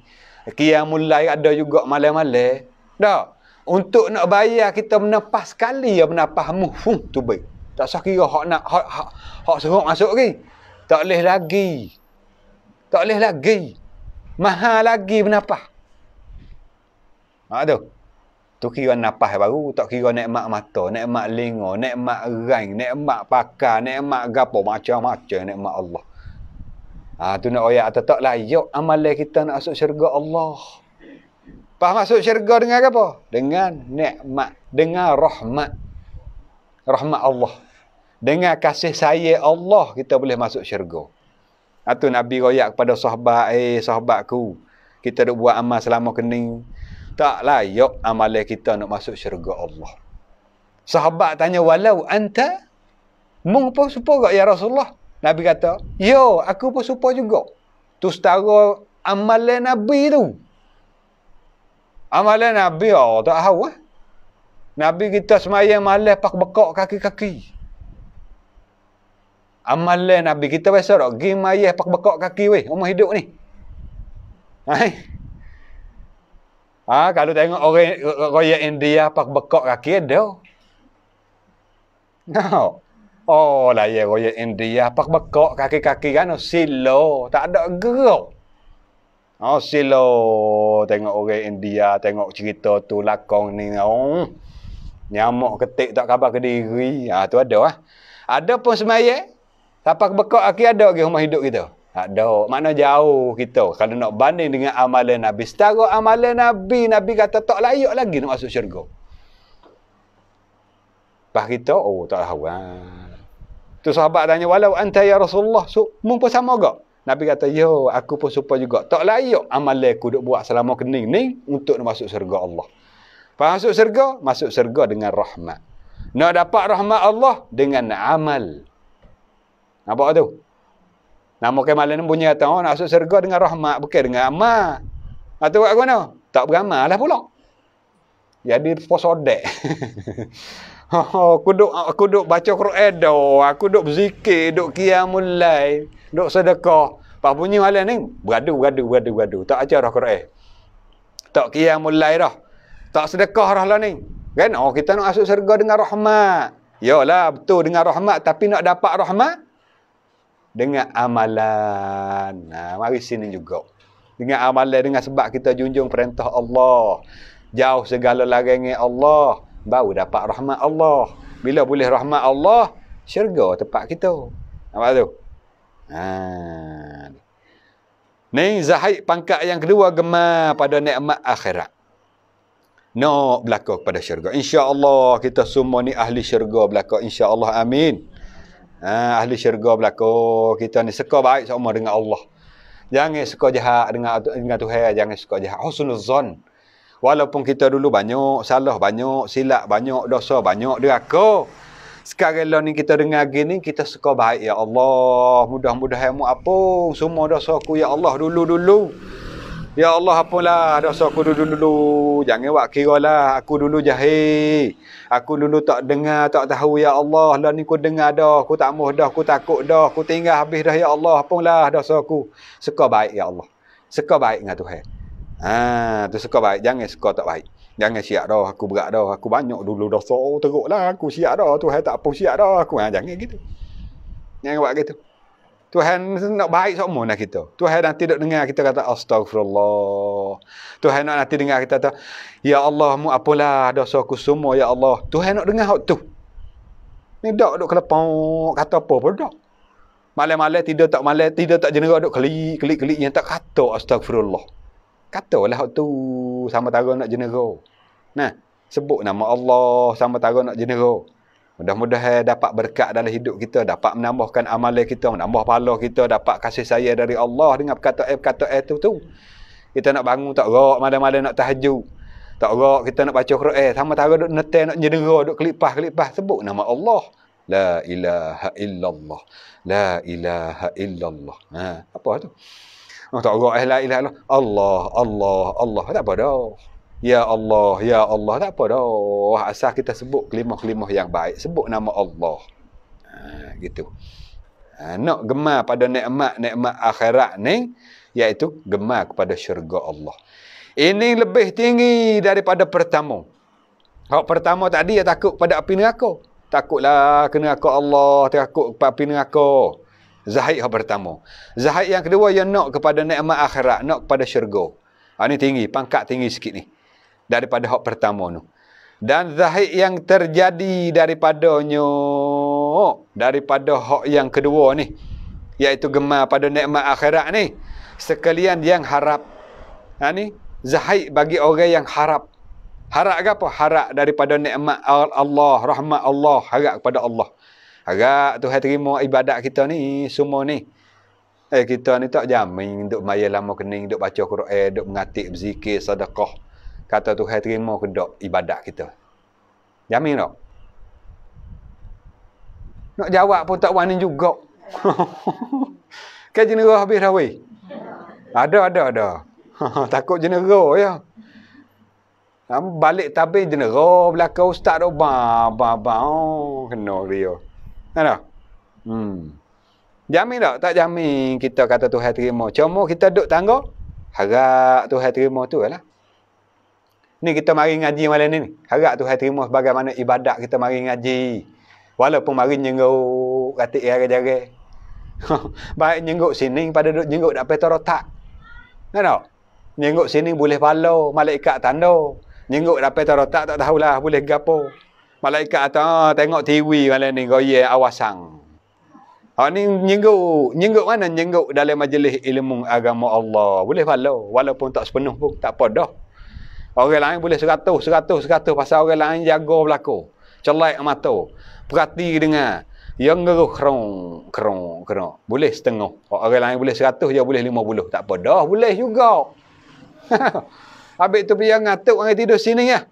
Qiyamul lail ada juga malam-malam. Dah. Untuk nak bayar kita menapas sekali ya menapas hemuh. Tu baik. Tak sah kira hak serok masuk lagi. Tak boleh lagi. Tak boleh lagi. Mahal lagi bernapah. Tu. Tu kira napah baru. Tak kira nikmat mata, nikmat linga, nikmat rang, nikmat pakar, nikmat gapo, macam-macam nikmat Allah. Tu nak ayat atau tak layak amalan kita nak masuk syurga Allah. Pas masuk syurga dengan apa? Dengan nikmat, dengan rahmat. Rahmat Allah. Dengan kasih sayang Allah kita boleh masuk syurga. Itu Nabi royak kepada sahabat, sahabatku, kita duk buat amal selama kening, tak layak amalan kita nak masuk syurga Allah. Sahabat tanya, walau anta, mung pun supa gak ya Rasulullah? Nabi kata, yo, aku pun supa juga. Tu setara amalan Nabi tu. Amalan Nabi, tak tahu lah. Nabi kita semayang malam pak bekak kaki-kaki. Amalan Nabi kita biasa tak pergi mayah pak bekak kaki weh, umur hidup ni. Kalau tengok orang royak India pak bekak kaki ada. No. Lah ya royak India pak bekak kaki-kaki kan silo, tak ada gerak. Silo tengok orang India, tengok cerita tu lakon ni. Nyamuk ketik tak khabar ke diri. Tu ada lah. Ada pun semayang tapak bekak kaki ada ke rumah hidup kita? Ada. Makna jauh kita. Kalau nak banding dengan amalan Nabi. Setara amalan Nabi, Nabi kata tak layak lagi nak masuk syurga. Pas kita, tak tahu. Tu sahabat tanya, walau anta ya Rasulullah, mung pun sama ke? Nabi kata, yo, aku pun supa juga. Tak layak amalan aku duk buat selama kening ni untuk nak masuk syurga Allah. Pas masuk syurga dengan rahmat. Nak dapat rahmat Allah dengan amal. Nampak tu? Nama kemalan ni bunyi kata, nak masuk syurga dengan rahmat, bukan dengan amal. Tu buat mana? Tak beramal lah pula. Jadi posodek. Aku duk baca Quran dah. Aku duk berzikir, duk qiyamul lail, duk sedekah. Pas bunyi malam ni, beradu. Tak ajar dah Quran. Tak qiyamul lail dah. Tak sedekah dah lah ni. Kan? Kita nak masuk syurga dengan rahmat. Yalah, betul dengan rahmat. Tapi nak dapat rahmat dengan amalan. Mari sini juga. Dengan amalan, dengan sebab kita junjung perintah Allah. Jauh segala larangan Allah. Baru dapat rahmat Allah. Bila boleh rahmat Allah, syurga tempat kita. Nampak tu? Ni Zahid pangkat yang kedua, gemar pada nikmat akhirat. Nak berlaku pada syurga. InsyaAllah kita semua ni ahli syurga berlaku. InsyaAllah, amin. Ahli syurga berlaku. Kita ni suka baik sama dengan Allah. Jangan suka jahat dengan Tuhan. Jangan suka jahat. Husnuzan. Walaupun kita dulu banyak salah, banyak silap, banyak dosa, banyak deraka. Sekarang ni kita dengar gini, kita suka baik. Ya Allah, mudah-mudahan mu apa semua dosa aku, ya Allah, dulu-dulu. Ya Allah, apalah dosa aku dulu-dulu. Jangan buat kira lah, aku dulu jahil. Aku dulu tak dengar, tak tahu, ya Allah. Lah ni aku dengar dah, aku tak mahu dah, aku takut dah, aku tinggal habis dah, ya Allah. Apalah dosa aku. Suka baik, ya Allah. Suka baik dengan Tuhan. Tu suka baik, jangan suka tak baik. Jangan siap dah, aku berat dah, aku banyak dulu dosa, teruklah aku siap dah, Tuhan tak apa siap dah aku. Jangan gitu. Jangan buat gitu. Tuhan nak baik semua nak kita. Tuhan nanti duk dengar kita kata astagfirullah. Tuhan nak nanti dengar kita kata, ya Allah, mu apalah dosa aku semua ya Allah. Tuhan nak dengar hak tu. Ni dak duk kelepon kata apa pun dak. Malam-malam tidur tak jenera duk kelik yang tak kata astagfirullah. Katalah hak tu sama tara nak jenera. Nah, sebut nama Allah sama tara nak jenera. Mudah-mudahan dapat berkat dalam hidup kita, dapat menambahkan amalan kita, menambah pahala kita, dapat kasih sayang dari Allah dengan perkataan tu. Kita nak bangun tak gerak, malam-malam nak tahajud. Tak gerak kita nak baca Quran, sama tara duk netel nak jenera, duk kelipah, sebut nama Allah. La ilaha illallah. La ilaha illallah. Apa tu? Tak gerak la ilaha illallah. Allah. Tak apa dah. Ya Allah, tak apa dah. Asal kita sebut kelimah-kelimah yang baik. Sebut nama Allah. Gitu. Nak gemar pada nikmat akhirat ni, iaitu gemar kepada syurga Allah. Ini lebih tinggi daripada pertama. Hak pertama tadi dia takut pada api neraka. Takutlah ke neraka Allah, takut kepada api neraka. Zahid hak pertama. Zahid yang kedua yang nak kepada nikmat akhirat, nak kepada syurga. Ini tinggi, pangkat tinggi sikit ni. Daripada hak pertama tu. Dan zahid yang terjadi daripada hak yang kedua ni, iaitu gemar pada nikmat akhirat ni, sekalian yang harap. Ni zahid bagi orang yang harap. Harap apa? Harap daripada nikmat Allah, rahmat Allah, harap kepada Allah. Harap Tuhan terima ibadat kita ni, semua ni. Kita ni tak jamin duk maya lama kening, duk baca Quran, duk mengatik berzikir, sedekah. Kata Tuhan terima ke tak ibadat kita. Jamin tak? Nak jawab pun tak wani juga. Kan jenera habis dah weh? Ada. Takut jenera ya. Balik tabir jenera belakang ustaz dah kena dia. Ada? Jamin tak? Tak jamin kita kata Tuhan terima. Cuma kita duduk tangga, harap Tuhan terima tu lah. Ni kita mari ngaji malam ni. Harap Tuhan terima bagaimana ibadat kita mari ngaji. Walaupun mari nyengguk katik jari-jari. Baik nyengguk sini pada duduk nyengguk dak petor otak. Kan? Nyengguk sini boleh pahala, malaikat tanda. Nyengguk dak petor otak tak tahulah boleh gapo. Malaikat tengok TV malam ni goye awasang. Ni nyengguk mana? Nyengguk dalam majlis ilmu agama Allah. Boleh pahala walaupun tak sepenuh pun tak apa dah. Orang lain boleh 100 pasal orang lain jaga belakang. Celak mata. Perhati dengar. Yang ngeruh kerong. Boleh setengah. Orang lain boleh 100, dia boleh 50. Tak apa dah, boleh juga. Habis tu biar ngatuk mari tidur sini ya.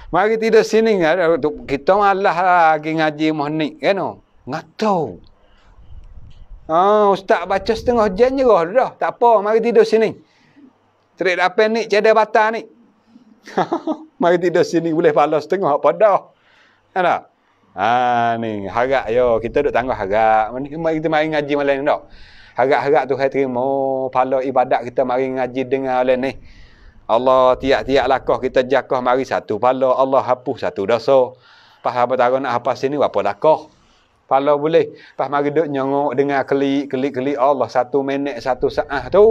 Mari tidur sini ya. Kita malah lagi ngaji mohnik kan. Ngatuk. Ustaz baca setengah jam nyerah dah. Tak apa, mari tidur sini. Terik dapat ni, cedera bata ni. Mari tidur sini, boleh pahala setengah, apa dah. Ada? Ni, harap yo. Kita duduk tangga harap. Mari kita mari ngaji malam ni tak? Harap-harap Tuhan terima pahala ibadat kita mari ngaji dengar malam ni. Allah tiap-tiap lakah kita jakah mari satu pahala. Allah hapus satu dosa. Pas apa tahu nak hapus sini, berapa lakah. Pahala boleh. Pas mari duduk nyongok dengar kelik Allah 1 minit 1 saat tu.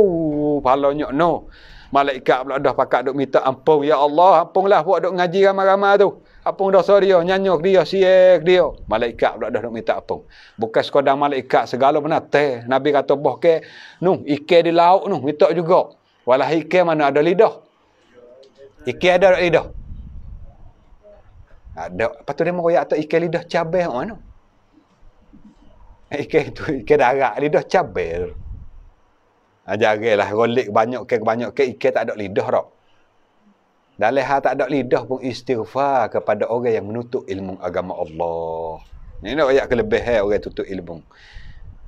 Pahala nyok no. Malaikat pula dah pakat duk minta ampun. Ya Allah, ampunlah buat duk ngaji ramai-ramai tu. Ampun dosa dia, nyanyuk dia, siek dia. Malaikat pula dah duk minta ampun. Bukan sekadar malaikat, segala penatih. Nabi kata, boh ke, ikan di laut minta juga. Walah ikan mana ada lidah? Ikan ada lidah? Ada. Lepas tu dia mau atas ikan lidah cabai mana? Ikan darat, lidah cabai. Jarilah rolik banyak ke ikan tak ada lidah tak. Dalam hal tak ada lidah pun istighfar kepada orang yang menuntut ilmu agama Allah. Ini nak ayat kelebihan orang tuntut ilmu.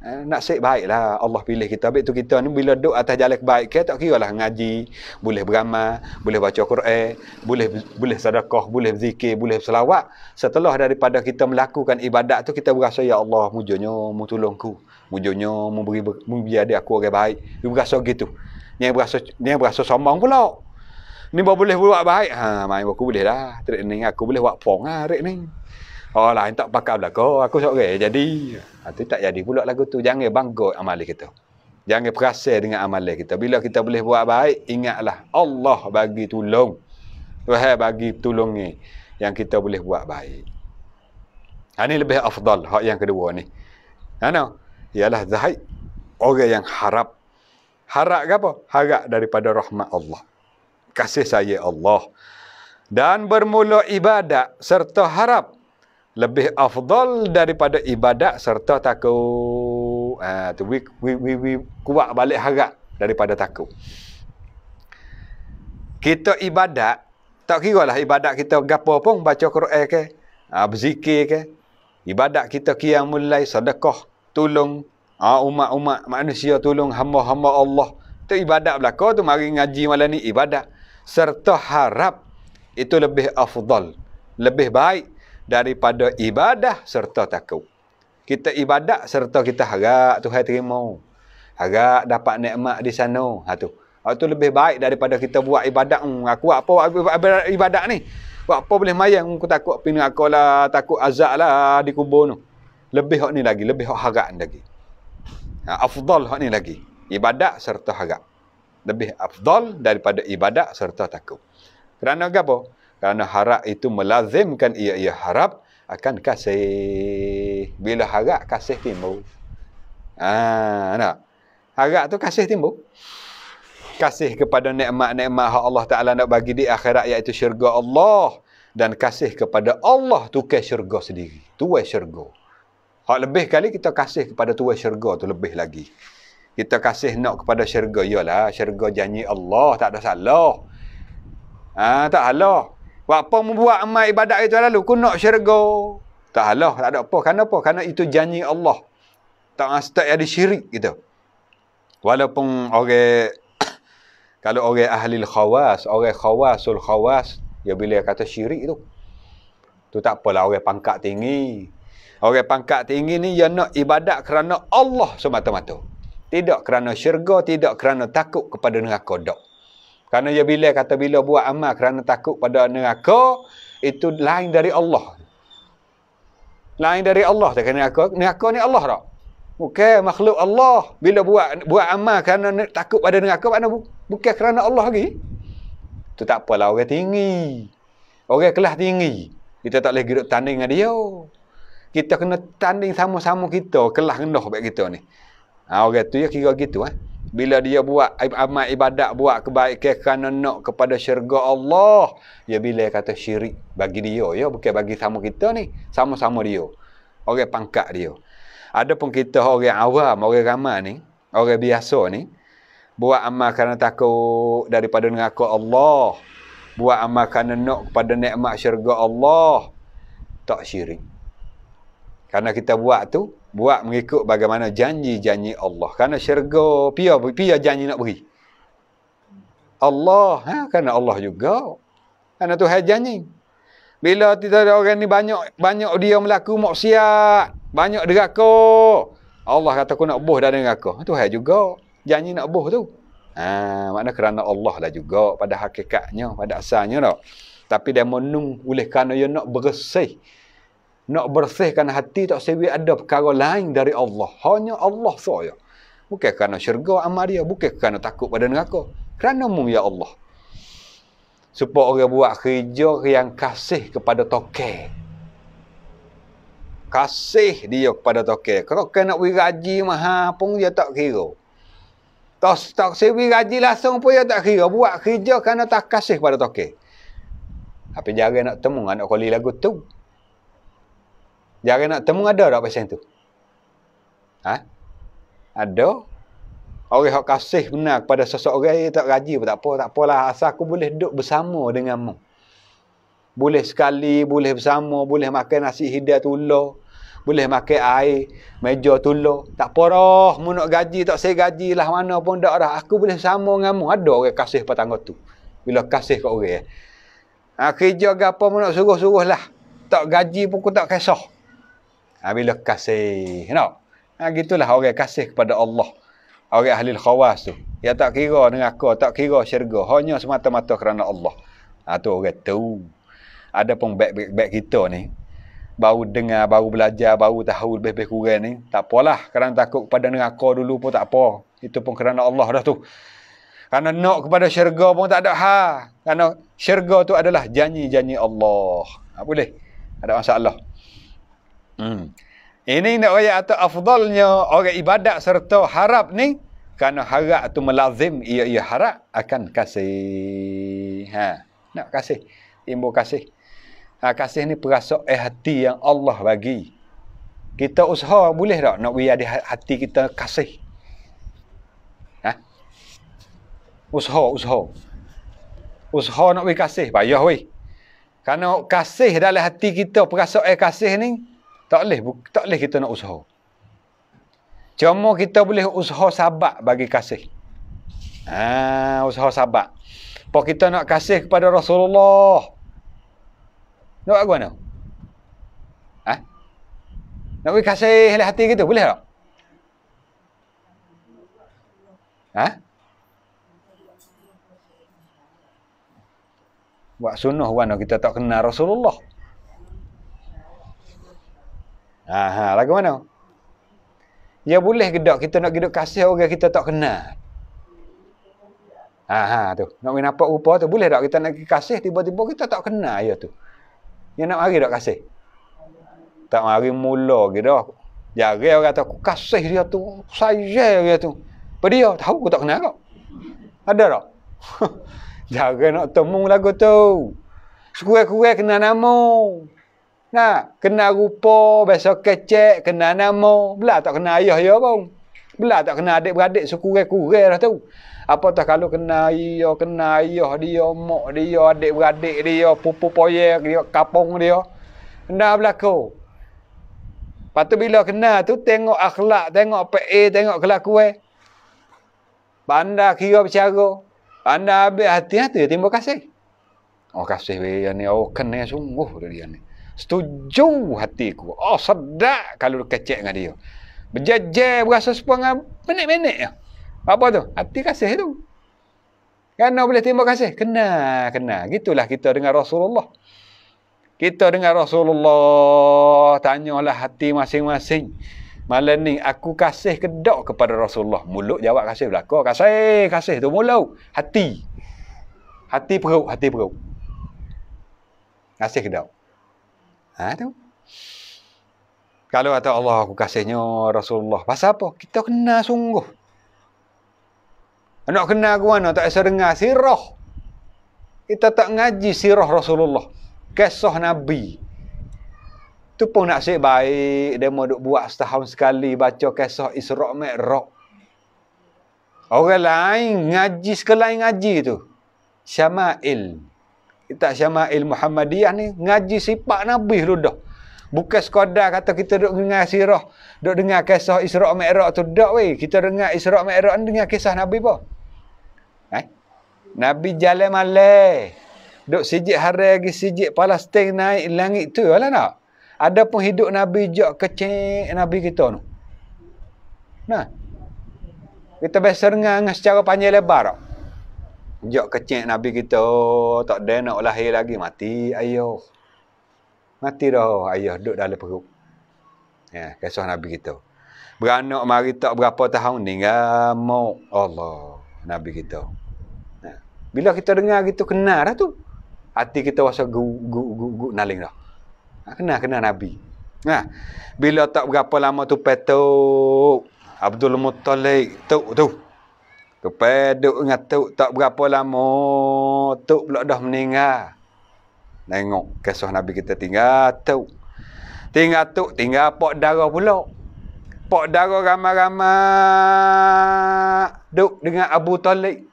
Nasib baiklah Allah pilih kita. Habis tu kita ni bila duduk atas jalan kebaikan, tak kira lah ngaji, boleh beramal, boleh baca Quran, boleh sedekah, boleh zikir, boleh selawat. Setelah daripada kita melakukan ibadat tu, kita berasa, ya Allah, mujurnya mu tolongku, mujurnya mu biar dia aku orang baik. Dia berasa gitu. Dia berasa sombong pula. Ni boleh buat baik. Ha, mai aku boleh dah. Trek ni aku boleh buat pong ah rek ni. Oh lah, tak pakai belaka, aku seorang jadi. Ha, tu tak jadi pula lagu tu. Jangan bangga amal kita. Jangan perasa dengan amalan kita. Bila kita boleh buat baik, ingatlah Allah bagi tolong. Tuhan bagi tolong ni yang kita boleh buat baik. Ha, ni lebih afdal hak yang kedua ni. Ana ialah zahid orang yang harap. Harap ke apa? Harap daripada rahmat Allah. Kasih sayang Allah. Dan bermula ibadat serta harap lebih afdal daripada ibadat serta takut. Tu we kuat balik harap daripada takut. Kita ibadat, tak kira lah ibadat kita gapo pun, baca Quran ke, berzikir ke, ibadat kita qiyamul lail, sedekah, tolong umat-umat manusia, tolong hamba-hamba Allah. Tu ibadat belaka tu, mari ngaji malam ni ibadat. Serta harap itu lebih afdal, lebih baik daripada ibadah serta takut. Kita ibadat serta kita harap Tuhan terima. Harap dapat nikmat di sana. Ha tu. Itu lebih baik daripada kita buat ibadat. Aku buat apa ibadat ni? Buat apa boleh mayang? Aku takut pinu aku lah, takut azab lah di kubur tu. Lebih hak ni lagi, lebih hak harap lagi. Afdal hak ni lagi. Ibadat serta harap. Lebih afdal daripada ibadat serta takut. Kerana apa? Kerana harap itu melazimkan ia harap akan kasih. Bila harap, kasih timbul. Nak? Harap tu kasih timbul. Kasih kepada nikmat-nikmat hak Allah Ta'ala nak bagi di akhirat, iaitu syurga Allah. Dan kasih kepada Allah tukar syurga sendiri. Tuai syurga. Hak lebih kali kita kasih kepada tuai syurga tu lebih lagi. Kita kasih nak kepada syurga. Yalah, syurga janji Allah. Tak ada salah. Tak salah. Apa membuat amal ibadat itu lalu, ku nak syurga. Tak salah, tak ada apa. Kenapa? Kerana itu janji Allah. Tak ada syirik gitu. Walaupun orang kalau orang ahli khawas, orang khawasul khawas, ya bila kata syirik tu tak apalah orang pangkat tinggi. Orang pangkat tinggi ni dia nak ibadat kerana Allah semata-mata. Tidak kerana syurga, tidak kerana takut kepada neraka dak. Kerana dia bila kata bila buat amal kerana takut pada neraka, itu lain dari Allah. Lain dari Allah. Tak kena neraka ni Allah tak? Bukan makhluk Allah. Bila buat amal kerana takut pada neraka, mana bukan kerana Allah lagi. Itu tak apalah orang tinggi. Orang kelas tinggi. Kita tak boleh duduk tanding dengan dia. Kita kena tanding sama-sama kita, kelas rendah baik kita ni. Orang tu ya kira gitu. Bila dia buat amal ibadat, buat kebaikan kerana nak kepada syurga Allah, ya bila kata syirik bagi dia, ya bukan bagi sama kita ni, sama-sama dia. Orang pangkat dia. Adapun kita orang awam, orang ramai ni, orang biasa ni, buat amal kerana takut daripada neraka Allah, buat amal kerana nak kepada nikmat syurga Allah, tak syirik. Kerana kita buat tu, buat mengikut bagaimana janji-janji Allah. Kerana syurga, pia janji nak beri. Allah, kerana Allah juga. Kerana Tuhan janji. Bila kita ada orang ni banyak dia melaku maksiat, banyak deraka, Allah kata aku nak buh dari neraka. Tuhan juga janji nak buh tu. Makna kerana Allah lah juga pada hakikatnya, pada asalnya tak. Tapi dia menung oleh kerana dia nak bersih. Nak bersihkan hati, tak sewi ada perkara lain dari Allah. Hanya Allah saja. Bukan kerana syurga amal dia, bukan kerana takut pada neraka. Kerana mu ya Allah. Supaya orang buat kerja yang kasih kepada toke. Kasih dia kepada toke. Kalau nak beri gaji mahal pun dia tak kira. Tak sewi gaji langsung pun dia tak kira. Buat kerja kerana tak kasih kepada toke. Tapi jangan nak temu anak kali lagu tu. Jangan nak temu ada tak pasal tu? Ada. Orang yang kasih benar kepada seseorang, tak gaji pun tak apa. Tak apalah, asal aku boleh duduk bersama denganmu. Boleh sekali, boleh bersama, boleh makan nasi hidar tulah. Boleh makan air, meja tulah. Tak apa dah, mu nak gaji, tak saya gaji lah mana pun tak dah. Aku boleh bersama denganmu. Ada orang kasih pada tangga tu. Bila kasih kat orang. Kerja ke apa mu nak suruh-suruh lah. Tak gaji pun aku tak kisah. Bila kasih, gitulah orang kasih kepada Allah. Orang ahli khawas tu. Ya tak kira neraka, tak kira syurga, hanya semata-mata kerana Allah. Tu orang tu. Ada pun baik kita ni, baru dengar, baru belajar, baru tahu lebih-lebih kurang ni, tak apalah, kerana takut kepada neraka dulu pun tak apa. Itu pun kerana Allah dah tu. Kerana nak kepada syurga pun tak ada Kerana syurga tu adalah janji-janji Allah. Boleh? Ada masalah. Ini nak raya atau afdalnya orang ibadat serta harap ni, kerana harap tu melazim, ia harap akan kasih. Nak kasih, timbul kasih. Kasih ni perasaan hati yang Allah bagi. Kita usaha boleh tak nak beri ada hati kita kasih? Usaha nak beri kasih, payah weh. Kerana kasih dalam hati kita, perasaan kasih ni, tak boleh kita nak usaha. Cuma kita boleh usaha sabar bagi kasih. Usaha sabar. Apa kita nak kasih kepada Rasulullah? Nak buat mana? Nak beri kasih dalam hati kita, boleh tak? Buat sunnah mana kita tak kenal Rasulullah. Lagu mana? Ya boleh ke tak kita nak hidup kasih orang kita tak kenal? Tu. Nak nampak rupa tu. Boleh tak kita nak kasih tiba-tiba kita tak kenal ya tu. Ya nak mari tak kasih? Tak mari mula ke dah. Jarang orang kata aku kasih dia tu. Saya dia tu. Apa dia? Tahu aku tak kenal kau. Ada tak? Jarang nak temu lagu tu. Sekurang-kurang kenal nama. Nah, kenal rupa, besok kecek, kenal nama. Belah tak kenal ayah dia pun. Belah tak kenal adik-beradik sekurang-kurang dah tu. Apatah kalau kenal ayah dia, mak dia, adik-beradik dia, pupu poyek dia, kapong dia. Kenal berlaku. Lepas tu bila kenal tu, tengok akhlak, tengok PA, tengok kelakuan. Pandai kira bercara. Pandai habis hati-hati, timbul kasih. Kasih dia ni, kenal sungguh dia ni. Setuju hatiku. Sedap kalau kecek dengan dia. Berjajar, berasa sepanjang minit-minit. Apa tu? Hati kasih tu. Kerana boleh timbul kasih? Kena. Gitulah kita dengan Rasulullah. Kita dengan Rasulullah, tanyalah hati masing-masing. Malam ni, aku kasih ke tak kepada Rasulullah? Mulut jawab kasih belakang. Kasih tu mulut. Hati perut. Kasih ke tak? Tu. Kalau kata Allah aku kasihnya Rasulullah. Pasal apa? Kita kenal sungguh. Nak kenal ke mana? Tak bisa dengar sirah. Kita tak ngaji sirah Rasulullah. Kisah Nabi. Tu pun nasib baik. Dia mau duk buat setahun sekali baca kisah Isra' Mi'raj. Orang lain ngaji sekali ngaji tu. Syama'il. Kita Syama'il Muhammadiyah ni ngaji sifat Nabi lu dah. Bukan sekadar kata kita duk dengar sirah, duk dengar kisah Isra' Mi'raj tu dak weh. Kita dengar Isra' Mi'raj ni dengar kisah Nabi apa? Nabi jalan malam. Duk sijik hari lagi sijik Palestin naik langit tu lah nak. Ada pun hidup Nabi jak kecil Nabi kita tu. Nah. Kita biasa dengar secara panjang lebar tak? Jak kecil Nabi kita, tak ada nak lahir lagi, mati ayah. Mati dah ayah, duduk dalam perut. Kisah Nabi kita. Beranak mari tak berapa tahun, tinggal mau Allah, Nabi kita. Bila kita dengar gitu, kenal dah tu. Hati kita rasa gu naling dah. Kenal Nabi. Bila tak berapa lama tu petuk, Abdul Muttalib tu. Kepeduk dengan Tuk tak berapa lama, Tuk pula dah meninggal. Tengok kisah Nabi kita tinggal Tuk. Tinggal pak darah pula. Pak darah ramai-ramai duk dengan Abu Talib.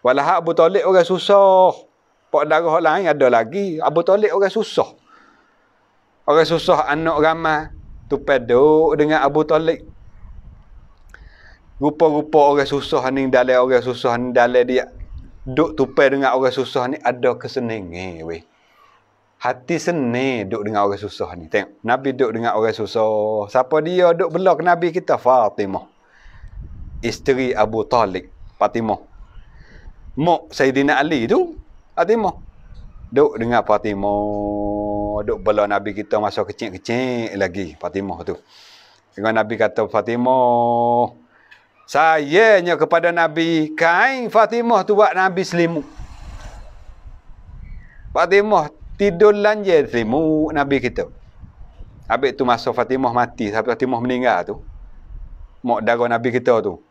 Walau Abu Talib orang susah. Pak darah lain ada lagi. Abu Talib orang susah. Anak ramai. Tu peduk dengan Abu Talib. Rupa-rupa orang susah ni dalam orang susah ni dalam dia duk tupai dengan orang susah ni ada kesenangan weh. Hati senang duk dengan orang susah ni. Tengok Nabi duk dengan orang susah. Siapa dia duk belak Nabi kita? Fatimah. isteri Abu Talib, Fatimah. Mak Sayyidina Ali tu, Fatimah. Duk dengan Fatimah, duk bela Nabi kita masa kecil-kecil lagi, Fatimah tu. Dengan Nabi kata, Fatimah, sayangnya kepada Nabi, kain Fatimah tu buat Nabi selimut. Fatimah tidur lanjir selimut Nabi kita. Habis tu masa Fatimah mati, sampai Fatimah meninggal tu, mak darah Nabi kita tu,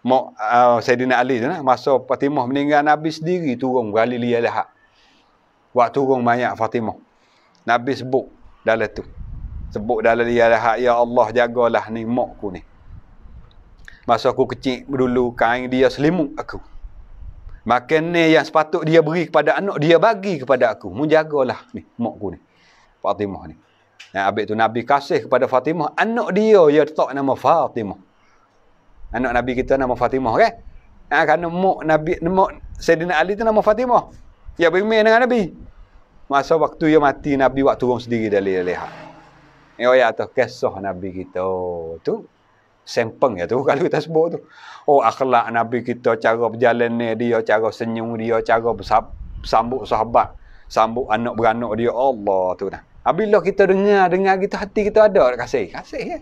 mak Sayyidina Ali tu, masa Fatimah meninggal, Nabi sendiri turun berali lihat lihat. Waktu turun mayat Fatimah, Nabi sebut dalam tu. Sebut dalam lihat lihat, ya Allah jagalah ni makku ni. Masa aku kecil dulu, kain dia selimut aku. Makan ni yang sepatut dia beri kepada anak, dia bagi kepada aku. Mu jagalah ni makku ni, Fatimah ni. Habis tu Nabi kasih kepada Fatimah, anak dia letak nama Fatimah. Anak Nabi kita nama Fatimah kan? Kerana mak Nabi, mak Sayyidina Ali tu nama Fatimah. Ya bermain dengan Nabi. Masa waktu dia mati, Nabi waktu turun sendiri dari leha. Ya atas kisah Nabi kita tu. Sempeng ya tu kalau kita sebut tu. Oh, akhlak Nabi kita, cara berjalan dia, cara senyum dia, cara sambut sahabat, sambut anak beranak dia, Allah tu dah. Bila kita dengar kita, hati kita ada kasih ya.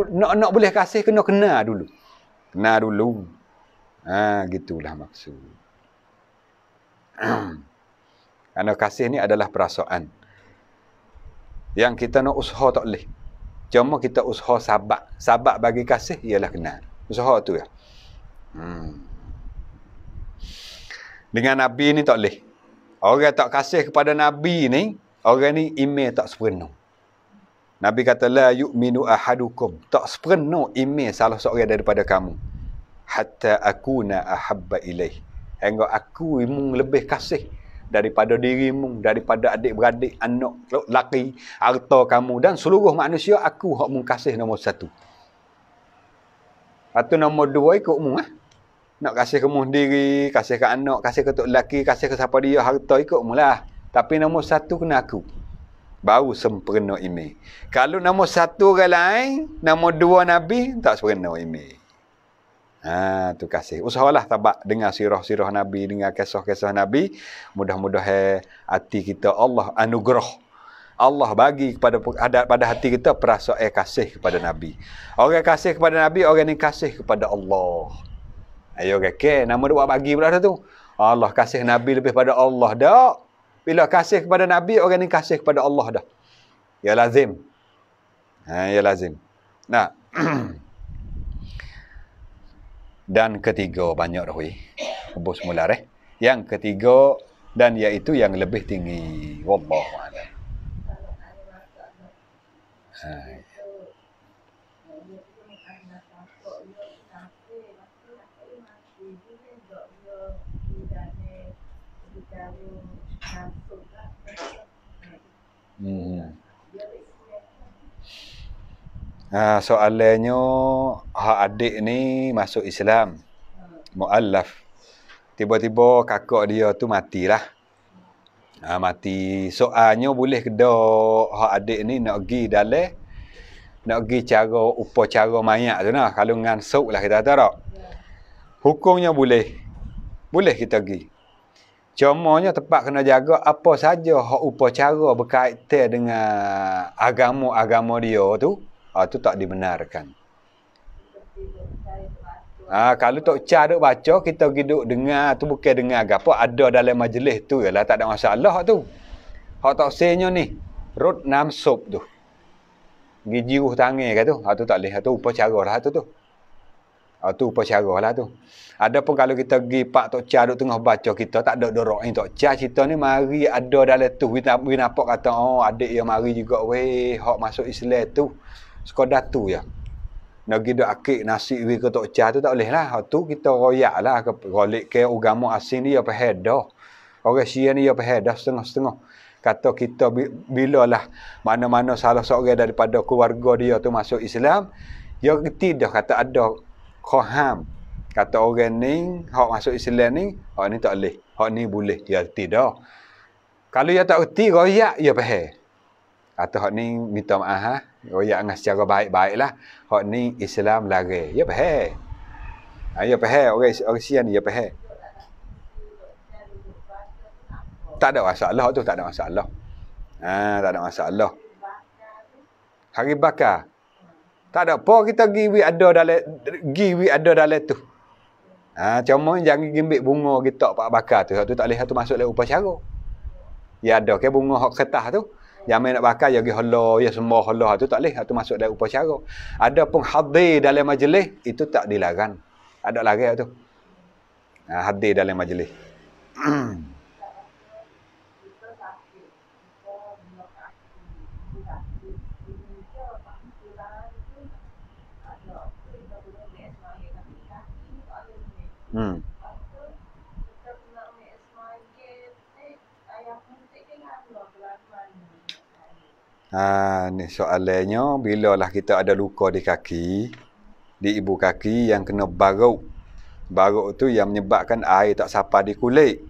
Nak boleh kasih, kena kenal dulu. Kenal dulu. Gitulah maksud. Kerana kasih ni adalah perasaan. Yang kita nak usaha tak boleh. Cuma kita usaha sabak. Sabak bagi kasih ialah kenal. Usaha tu ya. Dengan Nabi ni tak boleh. Orang tak kasih kepada Nabi ni, orang ni iman tak sepenuh. Nabi kata, la yu'minu ahadukum. Tak sepenuh iman salah seorang daripada kamu. Hatta akuna ahabba ilaih. Hingga aku imung lebih kasih daripada dirimu, daripada adik-beradik, anak, laki, harta kamu dan seluruh manusia, aku hak mung kasih nombor satu. Atau nombor dua ikut mung Nak kasih ke mung sendiri, kasih ke anak, kasih ke tok laki, kasih ke siapa dia, harta ikut mung lah. Tapi nombor satu kena aku. Baru sempurna iman. Kalau nombor satu orang lain, nombor dua Nabi, tak sempurna iman. Tu kasih. Usahalah tabak dengan sirah-sirah Nabi, dengan kisah-kisah Nabi. Mudah-mudahan hati kita Allah anugerah. Allah bagi pada hati kita perasaan kasih kepada Nabi. Orang kasih kepada Nabi, orang ni kasih kepada Allah. Ayo okay. Nama dia buat bagi pula tu. Allah kasih Nabi lebih pada Allah dah. Bila kasih kepada Nabi, orang ni kasih kepada Allah dah. Ya lazim. Ya lazim. Nah. Dan ketiga, banyak dah weh. Hubus mula Yang ketiga, dan iaitu yang lebih tinggi. Wallahu a'lam. Soalannya, hak adik ni masuk Islam, mu'allaf. Tiba-tiba kakak dia tu matilah. Mati. Soalnya boleh ke dak hak adik ni nak pergi dalam, nak pergi cara upacara mayat tu nah. Kalau ngansuk lah kita kata tak. Hukumnya boleh. Boleh kita pergi. Cumanya tempat kena jaga apa saja hak upacara berkaitan dengan agama dia tu. Tu tak dibenarkan. Kalau Tok Cha duk baca, kita pergi duk dengar tu bukan dengar apa ada dalam majlis tu ialah tak ada masalah tu. Hak tak senya ni, rut namsub tu. Pergi jiruh tangan ke tu. Tu tak boleh, tu upacara lah tu. Tu upacara lah tu. Adapun kalau kita pergi Pak Tok Cha duk tengah baca, kita tak ada dorok ni Tok Cha cerita ni mari ada dalam tu. Kita nampak kata adik dia mari juga weh hak masuk Islam tu. Sekadar tu ya. Nak pergi duk akik nasi we ke Tok Cha tu tak boleh lah. Tu kita royak lah. Rolik ke agama asing ni ya faham dah. Orang Syiah ni ya faham dah setengah-setengah. Kata kita bila lah mana-mana salah seorang daripada keluarga dia tu masuk Islam, dia reti dah kata ada khaham. Kata orang ni, hak masuk Islam ni, hak ni tak boleh. Hak ni boleh. Dia reti dah. Kalau dia tak reti, royak dia faham. Atau hak ni minta maaf ha. Royak dengan secara baik-baik lah. Hak ni Islam larang. Ya faham. Ya faham. Orang Sian ni ya faham. Tak ada masalah tu, tak ada masalah. Tak ada masalah. Hari bakar. Tak ada apa kita giwi ada dalam tu. Cuma jangan gimbik bunga kita pak bakar tu. Tu tak boleh tu masuk dalam upacara. Ya ada ke bunga hak kertas tu. Yang main nak bakar ya gi hala, ya semua hala tu tak boleh tu masuk dalam upacara. Ada pun hadir dalam majlis itu tak dilarang. Ada larang tu. Hadir dalam majlis. Ni soalannya, bilalah kita ada luka di kaki, di ibu kaki yang kena baruk. Baruk tu yang menyebabkan air tak sampai di kulit.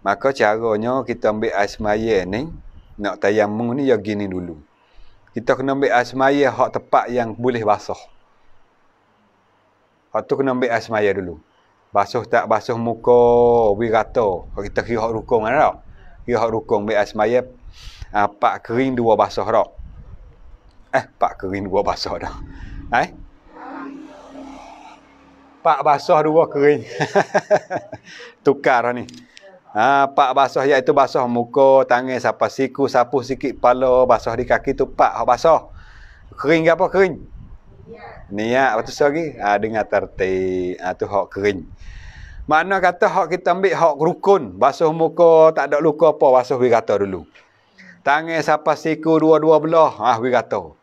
Maka caranya kita ambil air semaya ni, nak tayamum ni ya gini dulu. Kita kena ambil air semaya hak tepat yang boleh basuh. Hak tu kena ambil air semaya dulu. Basuh tak basuh muka, wirata. Kita kira hak rukun kan tak? Kira hak rukun ambil air semaya, pak kering dua basuh tak? Pak kering dua basuh dah. Pak basuh dua kering. Tukar ni. Pak basuh iaitu basuh muka, tangan, sampai siku, sapu sikit kepala, basuh di kaki tu pak hak basuh. Kering ke apa kering? Niat betul lagi. Dengan tertib. Tu hak kering. Mana kata hak kita ambil hak rukun, basuh muka tak ada luka apa, basuh wirata dulu. Tangan sampai siku dua-dua belah, wirata.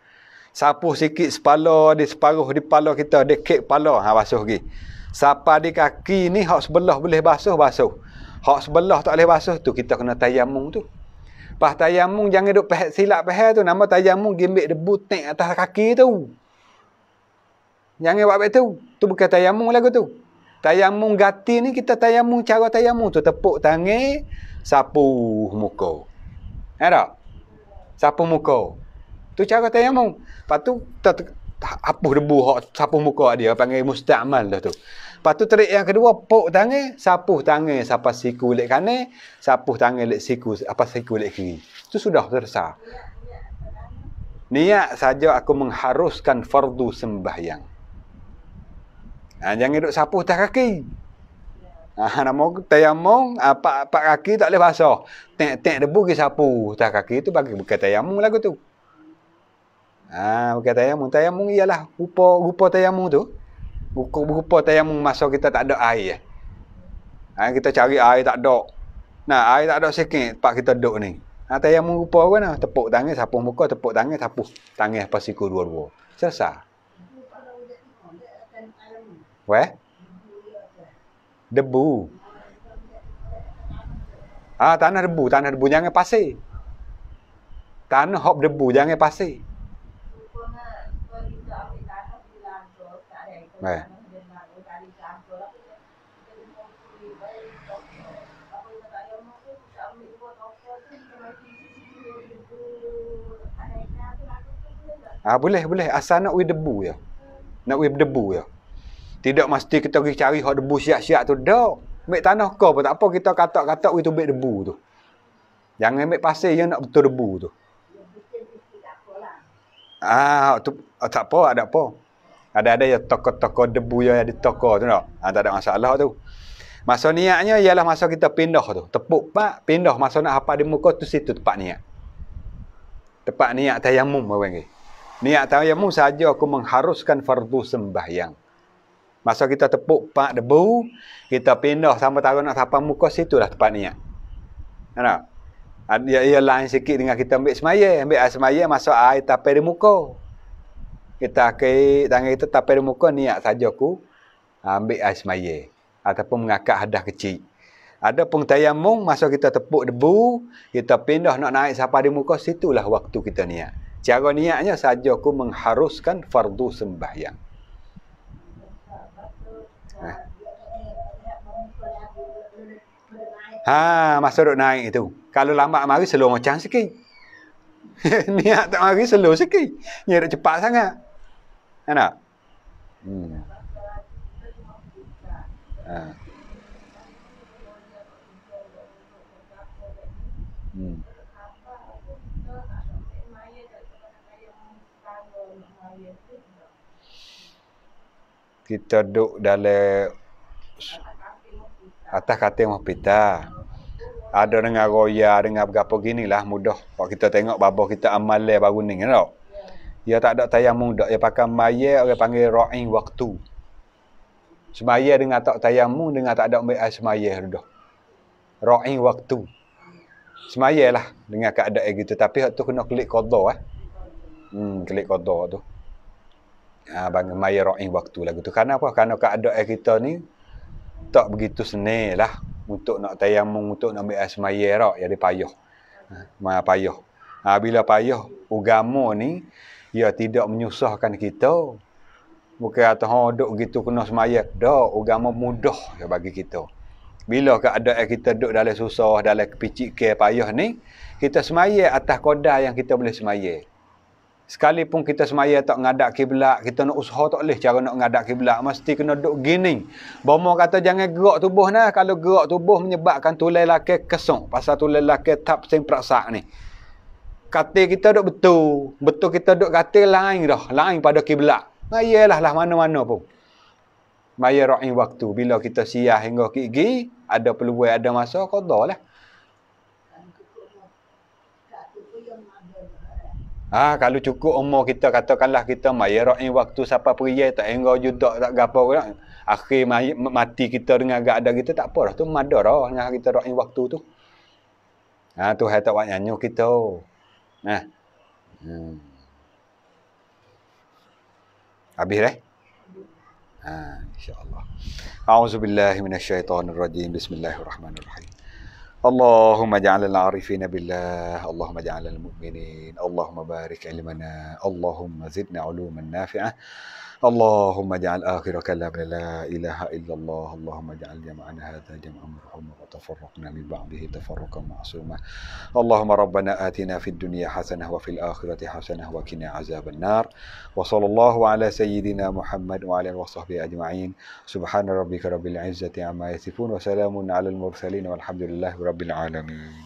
Sapu sikit kepala, di separuh di kepala kita, dekik kepala, basuh lagi. Sampai di kaki ni hak sebelah boleh basuh. Hak sebelah tak boleh basuh tu kita kena tayamum tu. Pas tayamum jangan duk silap pahal tu, nama tayamum gimbik debu tek atas kaki tu. Jangan buat begitu. Tu bukan tayamum lagu tu. Tayamum gati ni kita tayamum cara tayamum tu tepuk tangan, sapu muka. Ada? Sapu muka. Tu cara tayamum. Lepas tu hapus debu hak sapu muka dia panggil musta'mal dah tu. Lepas tu trik yang kedua, puk tangan, sapuh tangan sampai siku lek kanan, sapuh tangan lek siku apa siku lek kiri. Itu sudah selesai. Niat saja aku mengharuskan fardu sembahyang. Jangan duduk sapuh atas kaki. Nama tayamum, pak kaki tak boleh basah. Tek debu ke sapu atas kaki tu bagi bukan tayamum lagu tu. Bukan tayamum. Tayamum ialah rupa tayamum tu. Rupa tayamum masa kita tak ada air. Kita cari air tak ada. Air tak ada sikit pak kita duduk ni. Tayamum rupa apa nah? Tepuk tangan, sapu muka, tepuk tangan, sapu tangan pas siku dua-dua. Selesai. Debu. Tanah debu jangan pasir. Tanah hop debu jangan pasir. Boleh asal nak debu ya. Nak debu ya. Tidak mesti kita pergi cari hak debu siap-siap tu dak. Ambil tanah kau pun tak apa, kita katak-katak tu ambil debu tu. Jangan ambil pasir yang nak betul debu tu. Tu tak apa, ada apa. Ada ya toko-toko debu yang di toko tu tak. Tak ada masalah tu. Masa niatnya ialah masa kita pindah tu. Tepuk pak, pindah masa nak hafal di muka tu situ tempat niat. Tempat niat tayamum orang ni. Niat tayamum saja aku mengharuskan fardu sembahyang. Masa kita tepuk pak debu, kita pindah sampai taruh nak hafal muka situlah tempat niat. Nampak? Dia lain sikit dengan kita ambil semaya. Ambil air semaya, masuk air tapir di muka. Kita ke tangan kita tapir di muka, niat saja aku ambil air semaya. Ataupun mengangkat hadas kecil. Ada pun tayamum, masa kita tepuk debu, kita pindah nak naik sampai di muka, situlah waktu kita niat. Cara niatnya saja aku mengharuskan fardu sembahyang. Masa duk naik itu. Kalau lambat mari slow macam sikit. Niat tak mari slow sikit. Nyeret cepat sangat. Enak? Ha. Kita duduk dalam atas katil hospital. Ada dengan roya, dengan berapa gini lah mudah. Kalau kita tengok babah kita amal baru ni kan. Dia tak ada tayamum dak. Dia pakai maya, orang panggil ra'in waktu. Semaya dengan tak tayamum, dengan tak ada ambil air semaya dah. Ra'in waktu. Semaya lah dengan keadaan gitu. Tapi tu kena klik qada klik qada tu. Bagi maya ra'in waktu lah gitu. Kenapa? Kerana keadaan kita ni tak begitu senil lah. Untuk nak tayamum, untuk nak ambil air semaya rak, jadi payah. Payah. Bila payah, agama ni, ia tidak menyusahkan kita. Bukan kata, duk gitu kena semaya. Dak, agama mudah bagi kita. Bila keadaan kita duduk dalam susah, dalam kepicik ke payah ni, kita semaya atas qada yang kita boleh semaya. Sekalipun kita semaya tak ngadak kiblat, kita nak usaha tak boleh cara nak ngadak kiblat, mesti kena duduk gini. Bomo kata jangan gerak tubuh nah, kalau gerak tubuh menyebabkan tulai laki kesong, pasal tulai laki tap sing praksak ni. Katil kita duduk betul kita duduk katil lain dah, lain pada kiblat. Mayalah lah mana-mana pun. Maya ra'in waktu, bila kita siah hingga gigi, ada peluang, ada masa, qadalah. Kalau cukup umur kita, katakanlah kita maya ra'in waktu sampai periai tak hingga judak tak gapo dah. Akhir mati kita dengan agak ada kita tak apa dah tu mada dah dengan kita ra'in waktu tu. Tuhan tak buat nyanyi kita. Habis dah? InsyaAllah. A'udzubillahi minasyaitonirrajim. Bismillahirrahmanirrahim. اللهم اجعل العارفين بالله اللهم اجعل المؤمنين اللهم بارك علمنا اللهم زدنا علوما نافعة اللهم اجعل آخر كلامنا لا إله إلا الله اللهم اجعل جمعنا هذا جمعا مرحوما وتفرقنا من بعده تفرقا معصوما اللهم ربنا آتنا في الدنيا حسنة وفي الآخرة حسنة وقنا عذاب النار وصلى الله على سيدنا محمد وعلى آله وصحبه أجمعين سبحان ربك رب العزة عما يصفون وسلام على المرسلين والحمد لله رب العالمين.